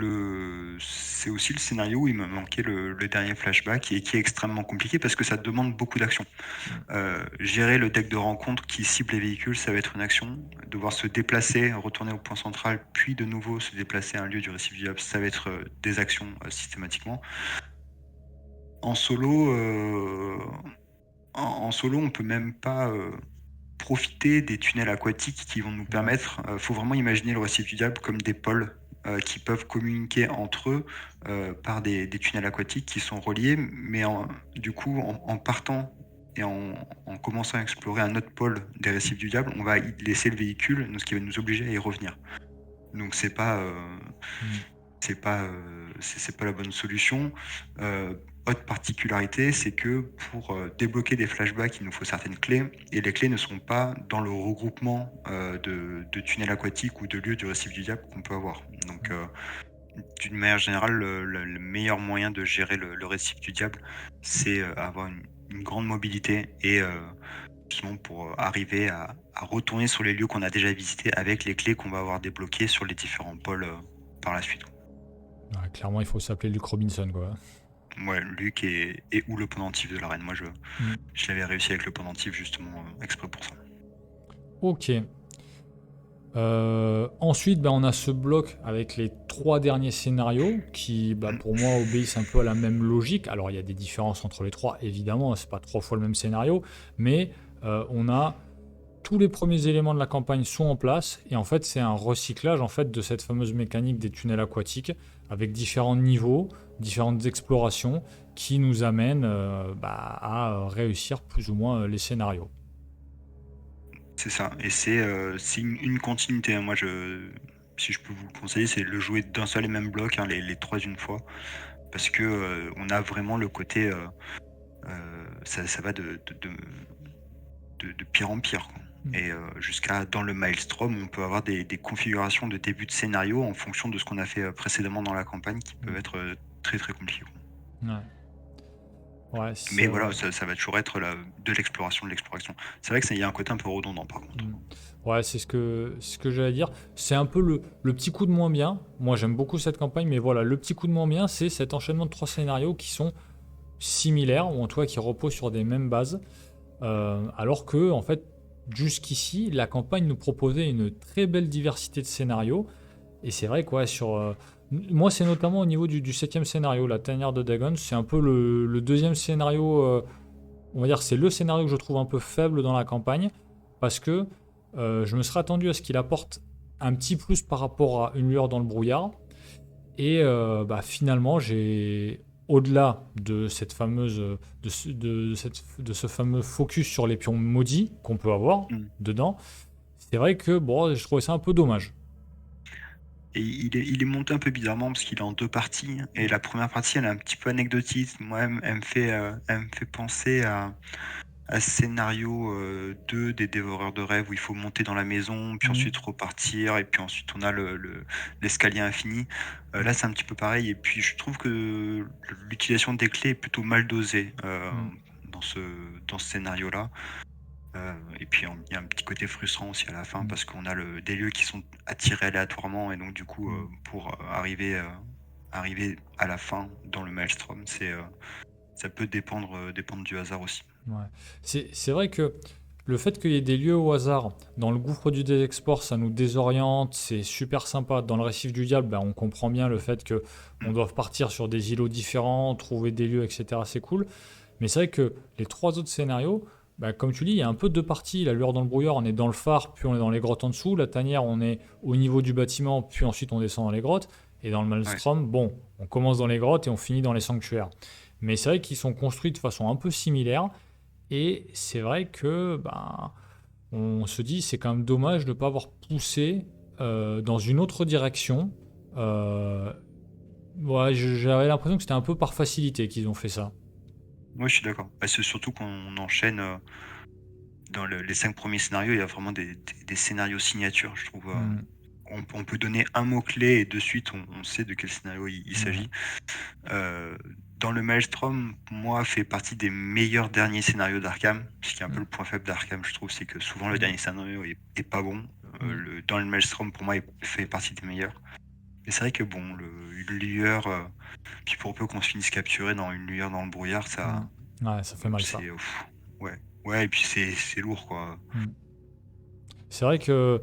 [SPEAKER 2] aussi le scénario où il me manquait le dernier flashback et qui est extrêmement compliqué parce que ça demande beaucoup d'actions.
[SPEAKER 1] Mm.
[SPEAKER 2] Gérer le deck de rencontre qui cible les véhicules, ça va être une action. Devoir se déplacer, retourner au point central, puis de nouveau se déplacer à un lieu du récif du diable, ça va être des actions systématiquement. En solo, en solo, on peut même pas profiter des tunnels aquatiques qui vont nous
[SPEAKER 1] Ouais.
[SPEAKER 2] permettre. Faut vraiment imaginer le récif du diable comme des pôles qui peuvent communiquer entre eux par des tunnels aquatiques qui sont reliés, mais du coup, en partant et en commençant à explorer un autre pôle des récifs du diable, on va y laisser le véhicule, ce qui va nous obliger à y revenir. Donc
[SPEAKER 1] Mm.
[SPEAKER 2] c'est pas la bonne solution. Autre particularité, c'est que pour débloquer des flashbacks, il nous faut certaines clés, et les clés ne sont pas dans le regroupement de tunnels aquatiques ou de lieux du récif du diable qu'on peut avoir. Donc, d'une manière générale, le meilleur moyen de gérer le récif du diable, c'est avoir une grande mobilité et justement pour arriver à retourner sur les lieux qu'on a déjà visités avec les clés qu'on va avoir débloquées sur les différents pôles par la suite.
[SPEAKER 1] Ouais, clairement, il faut s'appeler Luke Robinson, quoi.
[SPEAKER 2] Ouais, Luc et ou le pendentif de l'arène. Moi,
[SPEAKER 1] Mm.
[SPEAKER 2] je l'avais réussi avec le pendentif justement exprès pour ça.
[SPEAKER 1] Ok. Ensuite, on a ce bloc avec les 3 derniers scénarios qui,
[SPEAKER 2] Mm.
[SPEAKER 1] pour moi, obéissent un peu à la même logique. Alors, il y a des différences entre les trois, évidemment, c'est pas 3 fois le même scénario, mais on a tous les premiers éléments de la campagne sont en place et en fait, c'est un recyclage en fait de cette fameuse mécanique des tunnels aquatiques avec différents niveaux, différentes explorations qui nous amènent à réussir plus ou moins les scénarios.
[SPEAKER 2] C'est ça. Et c'est une continuité, hein. Moi, si je peux vous le conseiller, c'est le jouer d'un seul et même bloc, hein, les trois d'une fois. Parce que on a vraiment le côté. Ça va de pire en pire, quoi.
[SPEAKER 1] Mm.
[SPEAKER 2] Et jusqu'à dans le Maelstrom, on peut avoir des configurations de début de scénario en fonction de ce qu'on a fait précédemment dans la campagne qui peuvent être très très compliquées, quoi.
[SPEAKER 1] Ouais. Ouais,
[SPEAKER 2] Mais voilà, ça va toujours être de l'exploration, de l'exploration. C'est vrai que il y a un côté un peu redondant par contre.
[SPEAKER 1] Mm. Ouais, c'est ce que j'allais dire. C'est un peu le petit coup de moins bien. Moi, j'aime beaucoup cette campagne, mais voilà, le petit coup de moins bien, c'est cet enchaînement de 3 scénarios qui sont similaires, ou en tout cas qui reposent sur des mêmes bases. Alors que, en fait, jusqu'ici, la campagne nous proposait une très belle diversité de scénarios. Et c'est vrai quoi, moi, c'est notamment au niveau du 7e scénario, la tanière de Dagon. C'est un peu le deuxième scénario. On va dire, c'est le scénario que je trouve un peu faible dans la campagne. Parce que je me serais attendu à ce qu'il apporte un petit plus par rapport à une lueur dans le brouillard. Et finalement, j'ai au-delà de cette fameuse, de ce fameux focus sur les pions maudits qu'on peut avoir
[SPEAKER 2] Mm.
[SPEAKER 1] dedans, c'est vrai que bon, je trouvais ça un peu dommage.
[SPEAKER 2] Et il est monté un peu bizarrement parce qu'il est en deux parties. Et la première partie, elle est un petit peu anecdotique. Moi, elle me fait penser à ce scénario 2 des Dévoreurs de rêves où il faut monter dans la maison, puis
[SPEAKER 1] Mhm.
[SPEAKER 2] ensuite repartir, et puis ensuite on a l'escalier infini. Là, c'est un petit peu pareil. Et puis, je trouve que l'utilisation des clés est plutôt mal dosée
[SPEAKER 1] Mhm.
[SPEAKER 2] dans dans ce scénario-là. Et puis, il y a un petit côté frustrant aussi à la fin
[SPEAKER 1] Mhm.
[SPEAKER 2] parce qu'on a des lieux qui sont attirés aléatoirement. Et donc, du coup,
[SPEAKER 1] Mhm.
[SPEAKER 2] pour arriver à la fin dans le Maelstrom, ça peut dépendre du hasard aussi.
[SPEAKER 1] Ouais. C'est vrai que le fait qu'il y ait des lieux au hasard, dans le gouffre du désexport, ça nous désoriente, c'est super sympa. Dans le récif du diable, ben, on comprend bien le fait que on
[SPEAKER 2] Mm.
[SPEAKER 1] doit partir sur des îlots différents, trouver des lieux, etc. C'est cool. Mais c'est vrai que les trois autres scénarios, ben, comme tu dis, il y a un peu deux parties. La lueur dans le brouillard, on est dans le phare, puis on est dans les grottes en dessous. La tanière, on est au niveau du bâtiment, puis ensuite on descend dans les grottes. Et dans le
[SPEAKER 2] Ouais.
[SPEAKER 1] Maelstrom, bon, on commence dans les grottes et on finit dans les sanctuaires. Mais c'est vrai qu'ils sont construits de façon un peu similaire. Et c'est vrai que ben, on se dit c'est quand même dommage de ne pas avoir poussé dans une autre direction. Euh, ouais, j'avais l'impression que c'était un peu par facilité qu'ils ont fait ça.
[SPEAKER 2] Moi, je suis d'accord. Bah, c'est surtout qu'on enchaîne dans les 5 premiers scénarios, il y a vraiment des scénarios signatures, je trouve.
[SPEAKER 1] Hmm,
[SPEAKER 2] On peut donner un mot-clé et de suite, on sait de quel scénario il
[SPEAKER 1] ouais,
[SPEAKER 2] s'agit. Euh, dans le Maelstrom, pour moi, fait partie des meilleurs derniers scénarios d'Arkham. Ce qui est un peu
[SPEAKER 1] hmm,
[SPEAKER 2] le point faible d'Arkham, je trouve, c'est que souvent le
[SPEAKER 1] hmm,
[SPEAKER 2] dernier scénario est pas bon.
[SPEAKER 1] hmm,
[SPEAKER 2] Dans le Maelstrom, pour moi, il fait partie des meilleurs. Mais c'est vrai que bon, une lueur, puis pour peu qu'on se finisse capturer dans une lueur dans le brouillard,
[SPEAKER 1] hmm. Ouais, ça fait mal ça.
[SPEAKER 2] c'est ouais, ouais, et puis c'est lourd quoi.
[SPEAKER 1] Hmm. C'est vrai que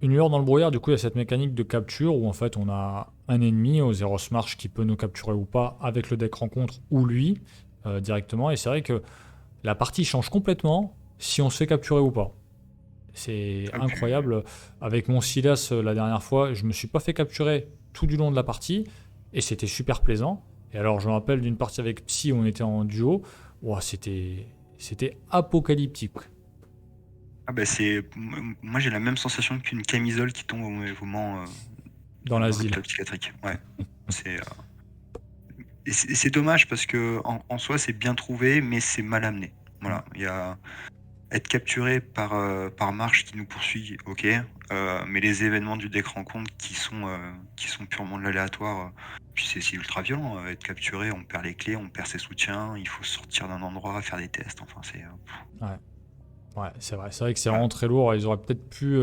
[SPEAKER 1] une lueur dans le brouillard, du coup, il y a cette mécanique de capture où en fait on a un ennemi au zéro smash qui peut nous capturer ou pas avec le deck rencontre ou lui directement. Et c'est vrai que la partie change complètement si on se fait capturer ou pas. C'est
[SPEAKER 2] Ah, puis
[SPEAKER 1] incroyable. Avec mon Silas, la dernière fois, je me suis pas fait capturer tout du long de la partie et c'était super plaisant. Et alors, je me rappelle d'une partie avec Psy où on était en duo. Ouah, c'était apocalyptique
[SPEAKER 2] ah bah moi j'ai la même sensation qu'une camisole qui tombe au mauvais moment
[SPEAKER 1] dans
[SPEAKER 2] dans
[SPEAKER 1] l'asile.
[SPEAKER 2] l'hôpital psychiatrique. Ouais. C'est et c'est dommage parce que en soi c'est bien trouvé, mais c'est mal amené.
[SPEAKER 1] Mm.
[SPEAKER 2] Voilà, il y a être capturé par Marche qui nous poursuit, ok, mais les événements du deck rencontre qui sont purement de l'aléatoire, puis c'est ultra violent. Être capturé, on perd les clés, on perd ses soutiens, il faut sortir d'un endroit, faire des tests, enfin c'est
[SPEAKER 1] Ouais, ouais, c'est vrai. C'est vrai que c'est
[SPEAKER 2] voilà.
[SPEAKER 1] vraiment très lourd. Ils auraient peut-être pu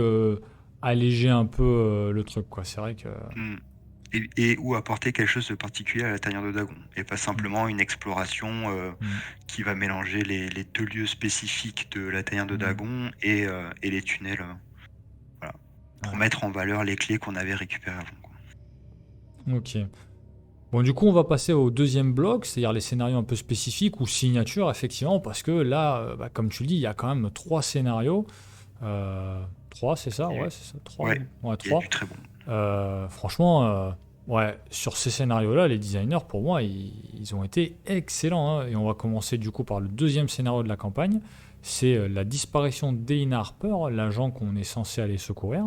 [SPEAKER 1] alléger un peu le truc, quoi. C'est vrai que.
[SPEAKER 2] Mm. Et ou apporter quelque chose de particulier à la tanière de Dagon, et pas
[SPEAKER 1] Mm,
[SPEAKER 2] simplement une exploration
[SPEAKER 1] mm,
[SPEAKER 2] qui va mélanger les deux lieux spécifiques de la tanière de
[SPEAKER 1] mm.
[SPEAKER 2] Dagon et les tunnels, voilà, pour
[SPEAKER 1] Ouais,
[SPEAKER 2] mettre en valeur les clés qu'on avait récupérées avant, quoi.
[SPEAKER 1] ok. Bon, du coup, on va passer au deuxième bloc, c'est-à-dire les scénarios un peu spécifiques ou signatures, effectivement, parce que là, bah, comme tu le dis, il y a quand même trois scénarios. Trois, c'est ça?
[SPEAKER 2] Il y a
[SPEAKER 1] Ouais,
[SPEAKER 2] eu-
[SPEAKER 1] c'est ça. Trois.
[SPEAKER 2] Ouais,
[SPEAKER 1] Ouais,
[SPEAKER 2] il y a
[SPEAKER 1] trois.
[SPEAKER 2] du très bon.
[SPEAKER 1] Franchement, ouais, sur ces scénarios-là, les designers, pour moi, ils ont été excellents, hein. Et on va commencer du coup par le deuxième scénario de la campagne. C'est la disparition d'Elina Harper, l'agent qu'on est censé aller secourir,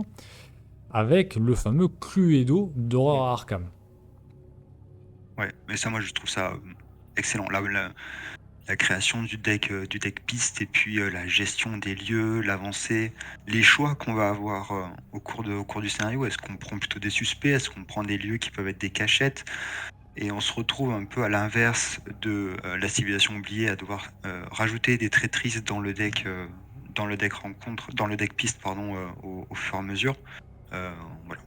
[SPEAKER 1] avec le fameux Cluedo d'Horreur à Arkham.
[SPEAKER 2] Ouais, mais ça, moi, je trouve ça excellent. La création du deck piste, et puis la gestion des lieux, l'avancée, les choix qu'on va avoir au cours du scénario. Est-ce qu'on prend plutôt des suspects? Est-ce qu'on prend des lieux qui peuvent être des cachettes? Et on se retrouve un peu à l'inverse de la civilisation oubliée, à devoir rajouter des traîtrises dans le deck rencontre, dans le deck piste, pardon, au fur et à mesure. Voilà.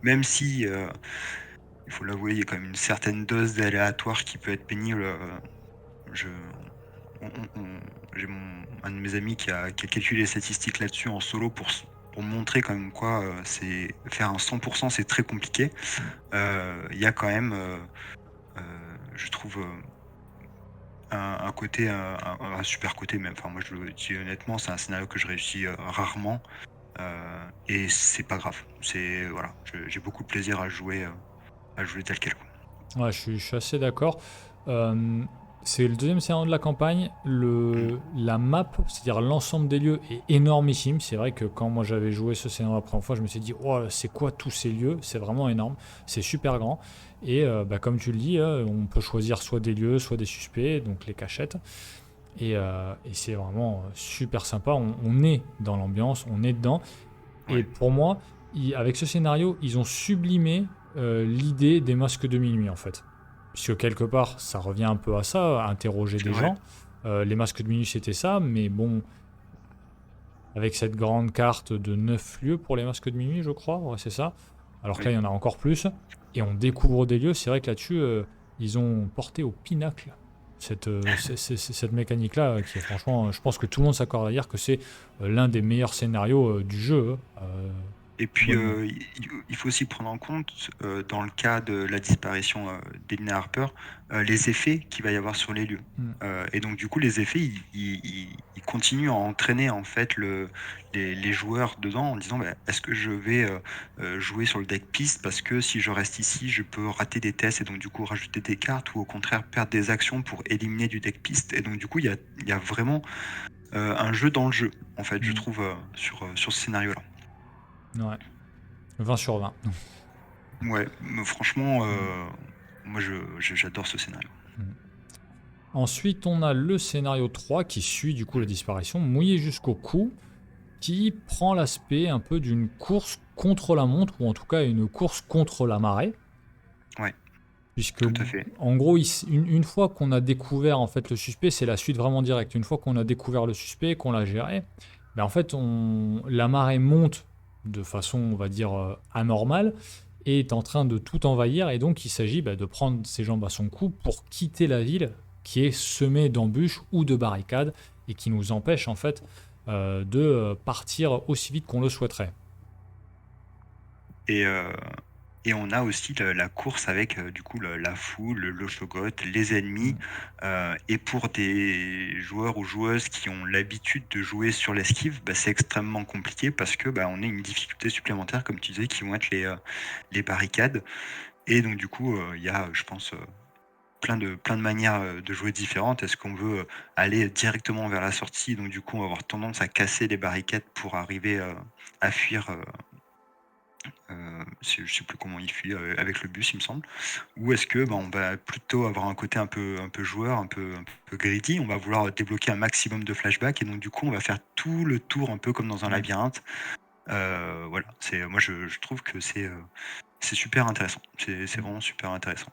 [SPEAKER 2] Même si, il faut l'avouer, il y a quand même une certaine dose d'aléatoire qui peut être pénible. Je, j'ai un de mes amis qui a calculé les statistiques là-dessus en solo pour montrer quand même quoi, c'est faire un 100%, c'est très compliqué. Il y a quand même, je trouve, un côté, un super côté même. Enfin, moi, je le dis honnêtement, c'est un scénario que je réussis rarement, et c'est pas grave. C'est voilà, j'ai beaucoup de plaisir à jouer tel quel, quoi.
[SPEAKER 1] Ouais, je suis assez d'accord. Euh, c'est le deuxième scénario de la campagne.
[SPEAKER 2] Mm.
[SPEAKER 1] La map, c'est-à-dire l'ensemble des lieux, est énormissime. C'est vrai que quand moi j'avais joué ce scénario la première fois, je me suis dit, oh, c'est quoi tous ces lieux? C'est vraiment énorme. C'est super grand. Et bah, comme tu le dis, on peut choisir soit des lieux, soit des suspects, donc les cachettes. Et c'est vraiment super sympa. On est dans l'ambiance, on est dedans. Et
[SPEAKER 2] Ouais,
[SPEAKER 1] pour moi, avec ce scénario, ils ont sublimé l'idée des masques de minuit en fait. Puisque quelque part, ça revient un peu à ça, à interroger
[SPEAKER 2] c'est
[SPEAKER 1] des
[SPEAKER 2] vrai.
[SPEAKER 1] gens. Les masques de minuit, c'était ça, mais bon, avec cette grande carte de 9 lieux pour les masques de minuit, je crois, ouais, c'est ça. Alors que là,
[SPEAKER 2] Oui.
[SPEAKER 1] il y en a encore plus. Et on découvre des lieux. C'est vrai que là-dessus, ils ont porté au pinacle cette mécanique-là, qui est franchement, je pense que tout le monde s'accorde à dire que c'est l'un des meilleurs scénarios du jeu,
[SPEAKER 2] Et
[SPEAKER 1] tout
[SPEAKER 2] puis,
[SPEAKER 1] bonnement.
[SPEAKER 2] il faut aussi prendre en compte, dans le cas de la disparition d'Elina Harper, les effets qu'il va y avoir sur les lieux.
[SPEAKER 1] Mm.
[SPEAKER 2] Et donc, du coup, les effets, ils continuent à entraîner en fait les joueurs dedans en disant bah, est-ce que je vais jouer sur le deck piste parce que si je reste ici, je peux rater des tests et donc, du coup, rajouter des cartes ou au contraire perdre des actions pour éliminer du deck piste. Et donc, du coup, il y a vraiment un jeu dans le jeu, en fait, je
[SPEAKER 1] Mm.
[SPEAKER 2] trouve, sur ce scénario-là.
[SPEAKER 1] Ouais. 20 sur 20.
[SPEAKER 2] Ouais, mais franchement,
[SPEAKER 1] Mm.
[SPEAKER 2] moi j'adore ce scénario.
[SPEAKER 1] Mm. Ensuite, on a le scénario 3 qui suit du coup la disparition, mouillé jusqu'au cou, qui prend l'aspect un peu d'une course contre la montre, ou en tout cas une course contre la marée.
[SPEAKER 2] Ouais,
[SPEAKER 1] Puisque,
[SPEAKER 2] tout à fait.
[SPEAKER 1] en gros, une fois qu'on a découvert en fait le suspect, c'est la suite vraiment directe. Une fois qu'on a découvert le suspect, qu'on l'a géré, ben en fait, la marée monte de façon, on va dire, anormale et est en train de tout envahir. Et donc, il s'agit de prendre ses jambes à son cou pour quitter la ville qui est semée d'embûches ou de barricades et qui nous empêche en fait de partir aussi vite qu'on le souhaiterait.
[SPEAKER 2] Et, euh, et on a aussi la course avec du coup la foule, le shogot, les ennemis.
[SPEAKER 1] Mm.
[SPEAKER 2] Et pour des joueurs ou joueuses qui ont l'habitude de jouer sur l'esquive, bah, c'est extrêmement compliqué parce que bah, on a une difficulté supplémentaire, comme tu disais, qui vont être les barricades. Et donc du coup, il y a, je pense, plein de manières de jouer différentes. Est-ce qu'on veut aller directement vers la sortie, donc du coup on va avoir tendance à casser les barricades pour arriver à fuir, je sais plus comment il fuit avec le bus il me semble, ou est-ce que bah, on va plutôt avoir un côté un peu joueur, un peu greedy, on va vouloir débloquer un maximum de flashbacks et donc du coup on va faire tout le tour un peu comme dans un
[SPEAKER 1] Mm.
[SPEAKER 2] labyrinthe. Voilà, moi je trouve que c'est super intéressant, c'est
[SPEAKER 1] Mm.
[SPEAKER 2] vraiment super intéressant.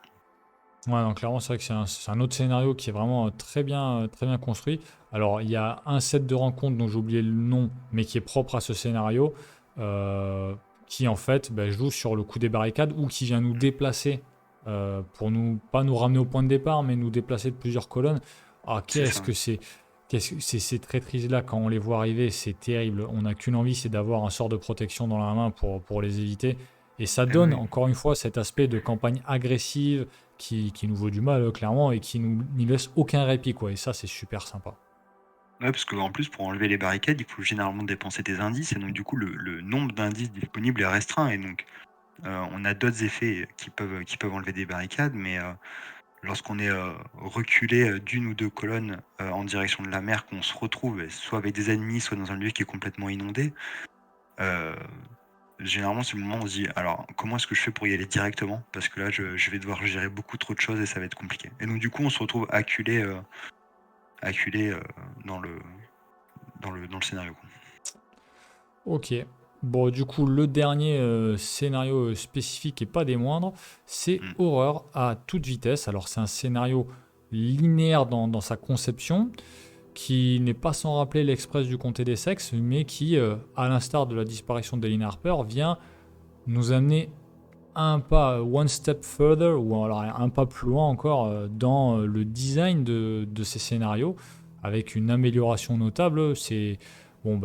[SPEAKER 1] Ouais, donc clairement, c'est vrai que c'est un autre scénario qui est vraiment très bien construit. Alors, il y a un set de rencontres dont j'ai oublié le nom, mais qui est propre à ce scénario, qui en fait joue sur le coup des barricades ou qui vient nous déplacer pour nous, pas nous ramener au point de départ, mais nous déplacer de plusieurs colonnes. Ah,
[SPEAKER 2] C'est ça.
[SPEAKER 1] qu'est-ce que c'est ces traîtrises-là, quand on les voit arriver, c'est terrible. On n'a qu'une envie, c'est d'avoir un sort de protection dans la main pour les éviter. Et ça
[SPEAKER 2] Eh
[SPEAKER 1] donne,
[SPEAKER 2] oui.
[SPEAKER 1] encore une fois, cet aspect de campagne agressive qui nous vaut du mal, clairement, et qui nous n'y laisse aucun répit, quoi. Et ça, c'est super sympa.
[SPEAKER 2] Ouais, parce qu'en plus, pour enlever les barricades, il faut généralement dépenser des indices, et donc du coup, le nombre d'indices disponibles est restreint, et donc on a d'autres effets qui peuvent enlever des barricades, mais lorsqu'on est reculé d'une ou deux colonnes en direction de la mer, qu'on se retrouve soit avec des ennemis, soit dans un lieu qui est complètement inondé, euh, généralement, c'est le moment où on se dit, alors, comment est-ce que je fais pour y aller directement? Parce que là, je vais devoir gérer beaucoup trop de choses et ça va être compliqué. Et donc du coup, on se retrouve acculé dans dans le scénario, quoi.
[SPEAKER 1] Ok. Bon, du coup, le dernier scénario spécifique et pas des moindres, c'est
[SPEAKER 2] Mm.
[SPEAKER 1] Horreur à toute vitesse. Alors, c'est un scénario linéaire dans sa conception, qui n'est pas sans rappeler l'Express du comté des sexes, mais qui, à l'instar de la disparition d'Elina Harper, vient nous amener un pas, one step further, ou alors un pas plus loin encore dans le design de ces scénarios, avec une amélioration notable. C'est bon,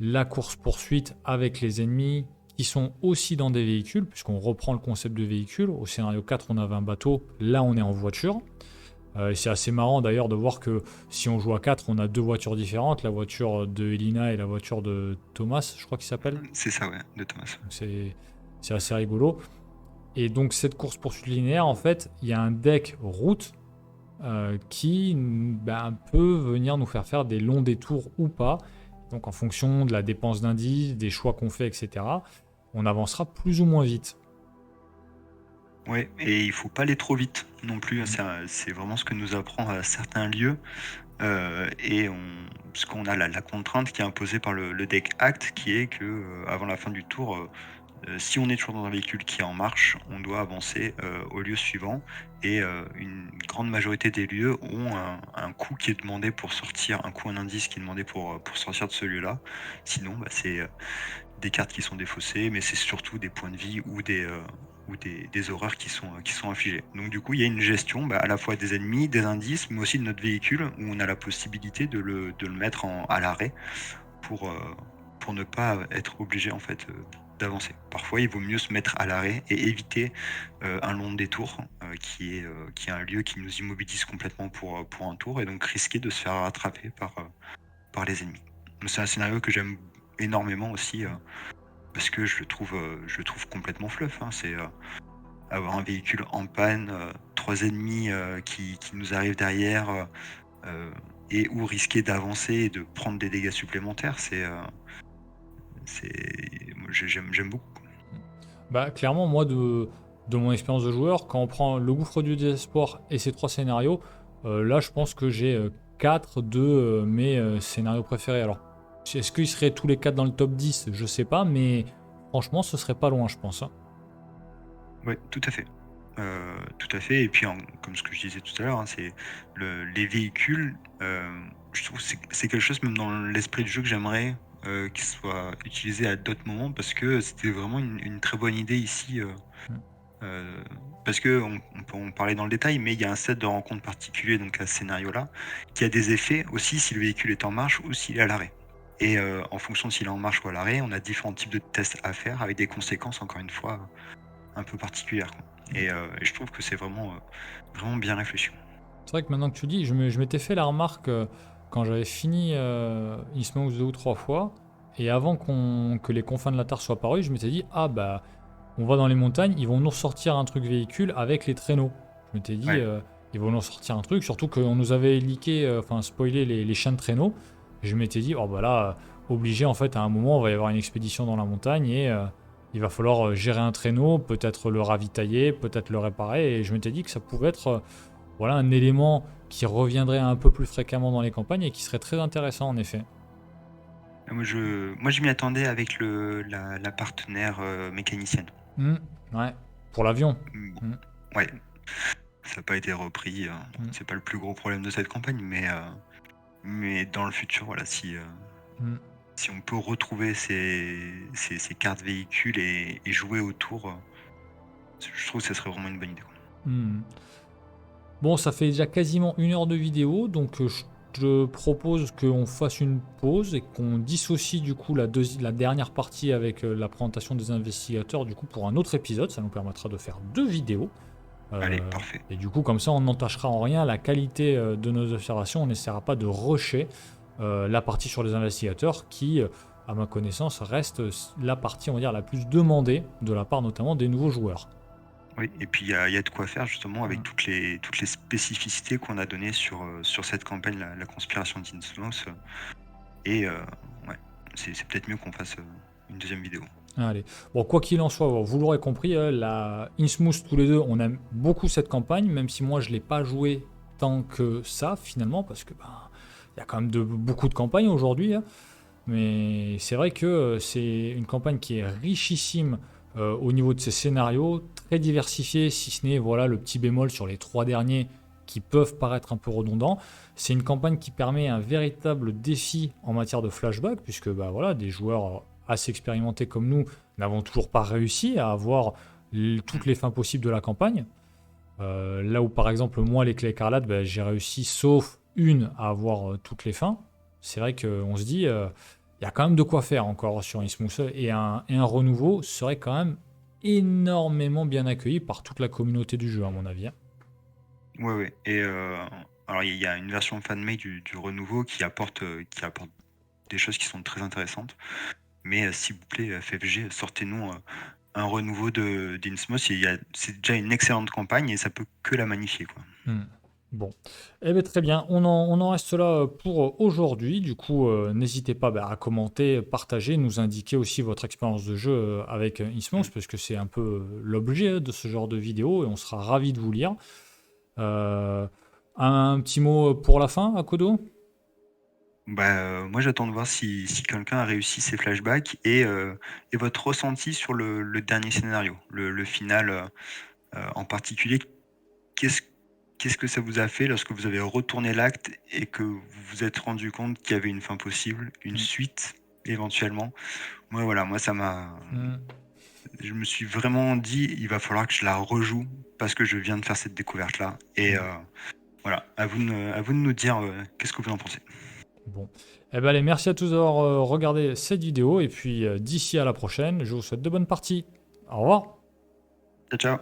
[SPEAKER 1] la course-poursuite avec les ennemis qui sont aussi dans des véhicules, puisqu'on reprend le concept de véhicule. Au scénario 4, on avait un bateau, là on est en voiture. Et c'est assez marrant d'ailleurs de voir que si on joue à 4, on a deux voitures différentes, la voiture de Elina et la voiture de Thomas, je crois qu'il s'appelle.
[SPEAKER 2] C'est ça, ouais, de Thomas.
[SPEAKER 1] Donc c'est assez rigolo. Et donc cette course-poursuite linéaire, en fait, il y a un deck route qui peut venir nous faire des longs détours ou pas. Donc en fonction de la dépense d'indices, des choix qu'on fait, etc., on avancera plus ou moins vite.
[SPEAKER 2] Ouais, et il faut pas aller trop vite non plus.
[SPEAKER 1] Mm.
[SPEAKER 2] C'est vraiment ce que nous apprend à certains lieux. Parce qu'on a la contrainte qui est imposée par le deck Act, qui est que avant la fin du tour, si on est toujours dans un véhicule qui est en marche, on doit avancer au lieu suivant. Et une grande majorité des lieux ont un coup qui est demandé pour sortir, un indice qui est demandé pour sortir de ce lieu-là. Sinon, c'est des cartes qui sont défaussées, mais c'est surtout des points de vie ou des horreurs qui sont infligées. Donc du coup, il y a une gestion à la fois des ennemis, des indices, mais aussi de notre véhicule, où on a la possibilité de le mettre à l'arrêt pour ne pas être obligé en fait d'avancer. Parfois, il vaut mieux se mettre à l'arrêt et éviter un long détour qui est un lieu qui nous immobilise complètement pour un tour, et donc risquer de se faire rattraper par les ennemis. C'est un scénario que j'aime énormément aussi, parce que je le trouve complètement fluff, hein. C'est avoir un véhicule en panne, 3 ennemis qui nous arrivent derrière, et ou risquer d'avancer et de prendre des dégâts supplémentaires. Moi, j'aime beaucoup.
[SPEAKER 1] Clairement, moi, de mon expérience de joueur, quand on prend le gouffre du désespoir et ces 3 scénarios, là, je pense que j'ai 4 de mes scénarios préférés. Alors, est-ce qu'ils seraient tous les 4 dans le top 10? Je sais pas, mais franchement, ce serait pas loin, je pense, hein.
[SPEAKER 2] Ouais, tout à fait. Tout à fait. Et puis, comme ce que je disais tout à l'heure, hein, c'est les véhicules. Je trouve que c'est quelque chose, même dans l'esprit du jeu, que j'aimerais qu'il soit utilisé à d'autres moments, parce que c'était vraiment une très bonne idée ici.
[SPEAKER 1] Mm.
[SPEAKER 2] Parce que on peut en parler dans le détail, mais il y a un set de rencontres particulier, donc à ce scénario-là, qui a des effets aussi si le véhicule est en marche ou s'il est à l'arrêt. Et en fonction de s'il est en marche ou à l'arrêt, on a différents types de tests à faire avec des conséquences, encore une fois, un peu particulière, quoi. Et je trouve que c'est vraiment bien réfléchi.
[SPEAKER 1] C'est vrai que maintenant que tu dis, je m'étais fait la remarque quand j'avais fini Innsmouth 2 ou 3 fois, et avant que les confins de la Terre soient parus, je m'étais dit, ah bah, on va dans les montagnes, ils vont nous ressortir un truc véhicule avec les traîneaux. Je m'étais dit,
[SPEAKER 2] Ouais.
[SPEAKER 1] ils vont nous sortir un truc, surtout qu'on nous avait leaké, enfin spoilé les chiens de traîneaux. Je m'étais dit, oh bah là, obligé en fait, à un moment, on va y avoir une expédition dans la montagne et il va falloir gérer un traîneau, peut-être le ravitailler, peut-être le réparer. Et je m'étais dit que ça pouvait être voilà, un élément qui reviendrait un peu plus fréquemment dans les campagnes et qui serait très intéressant en effet.
[SPEAKER 2] Moi, je m'y attendais avec la partenaire mécanicienne.
[SPEAKER 1] Hmm, ouais, pour l'avion.
[SPEAKER 2] Bon,
[SPEAKER 1] Hmm,
[SPEAKER 2] ouais, ça n'a pas été repris.
[SPEAKER 1] hmm,
[SPEAKER 2] C'est pas le plus gros problème de cette campagne, mais dans le futur, voilà,
[SPEAKER 1] hmm,
[SPEAKER 2] si on peut retrouver ces cartes véhicules et jouer autour, je trouve que ce serait vraiment une bonne idée, quoi.
[SPEAKER 1] hmm. Bon, ça fait déjà quasiment 1 heure de vidéo, donc je te propose qu'on fasse une pause et qu'on dissocie du coup la dernière partie avec la présentation des investigateurs du coup pour un autre épisode. Ça nous permettra de faire 2 vidéos.
[SPEAKER 2] Allez,
[SPEAKER 1] Euh,
[SPEAKER 2] parfait.
[SPEAKER 1] et du coup, comme ça, on n'entachera en rien la qualité de nos observations. On n'essaiera pas de rusher la partie sur les investigateurs qui, à ma connaissance, reste la partie, on va dire, la plus demandée de la part notamment des nouveaux joueurs.
[SPEAKER 2] Oui, et puis il y a de quoi faire justement avec
[SPEAKER 1] Mm.
[SPEAKER 2] toutes les spécificités qu'on a données sur cette campagne, la conspiration d'Innsmouth. Et ouais, c'est peut-être mieux qu'on fasse une deuxième vidéo.
[SPEAKER 1] Allez. Bon, quoi qu'il en soit, vous l'aurez compris, la Innsmouth, tous les deux, on aime beaucoup cette campagne, même si moi je ne l'ai pas joué tant que ça finalement, parce que il y a quand même beaucoup de campagnes aujourd'hui, hein. Mais c'est vrai que c'est une campagne qui est richissime au niveau de ses scénarios, très diversifiée, si ce n'est voilà, le petit bémol sur les 3 derniers qui peuvent paraître un peu redondants. C'est une campagne qui permet un véritable défi en matière de flashback, puisque voilà, des joueurs assez expérimentés comme nous n'avons toujours pas réussi à avoir toutes les fins possibles de la campagne. Là où par exemple moi les clés écarlates, j'ai réussi sauf une à avoir toutes les fins. C'est vrai qu'on se dit, il y a quand même de quoi faire encore sur Innsmouth et un renouveau serait quand même énormément bien accueilli par toute la communauté du jeu à mon avis, hein.
[SPEAKER 2] Ouais, ouais. Et alors il y a une version fan-made du renouveau qui apporte des choses qui sont très intéressantes. Mais s'il vous plaît, FFG, sortez-nous un renouveau d'Innsmouth. C'est déjà une excellente campagne et ça peut que la magnifier, quoi.
[SPEAKER 1] Bon, eh bien, très bien, on en reste là pour aujourd'hui. Du coup, n'hésitez pas à commenter, partager, nous indiquer aussi votre expérience de jeu avec Innsmouth, parce que c'est un peu l'objet de ce genre de vidéo et on sera ravis de vous lire. Euh, un petit mot pour la fin, Akodo?
[SPEAKER 2] Moi, j'attends de voir si quelqu'un a réussi ses flashbacks et votre ressenti sur le dernier scénario, le final, en particulier. Qu'est-ce qu'est-ce que ça vous a fait lorsque vous avez retourné l'acte et que vous vous êtes rendu compte qu'il y avait une fin possible, une
[SPEAKER 1] Mm.
[SPEAKER 2] suite éventuellement? Moi, voilà, moi ça m'a
[SPEAKER 1] Mm.
[SPEAKER 2] je me suis vraiment dit: «Il va falloir que je la rejoue parce que je viens de faire cette découverte-là» et
[SPEAKER 1] Mm.
[SPEAKER 2] voilà, à vous de nous dire, qu'est-ce que vous en pensez?
[SPEAKER 1] Bon, eh ben, allez, merci à tous d'avoir regardé cette vidéo et puis d'ici à la prochaine, je vous souhaite de bonnes parties. Au revoir.
[SPEAKER 2] Ciao, ciao.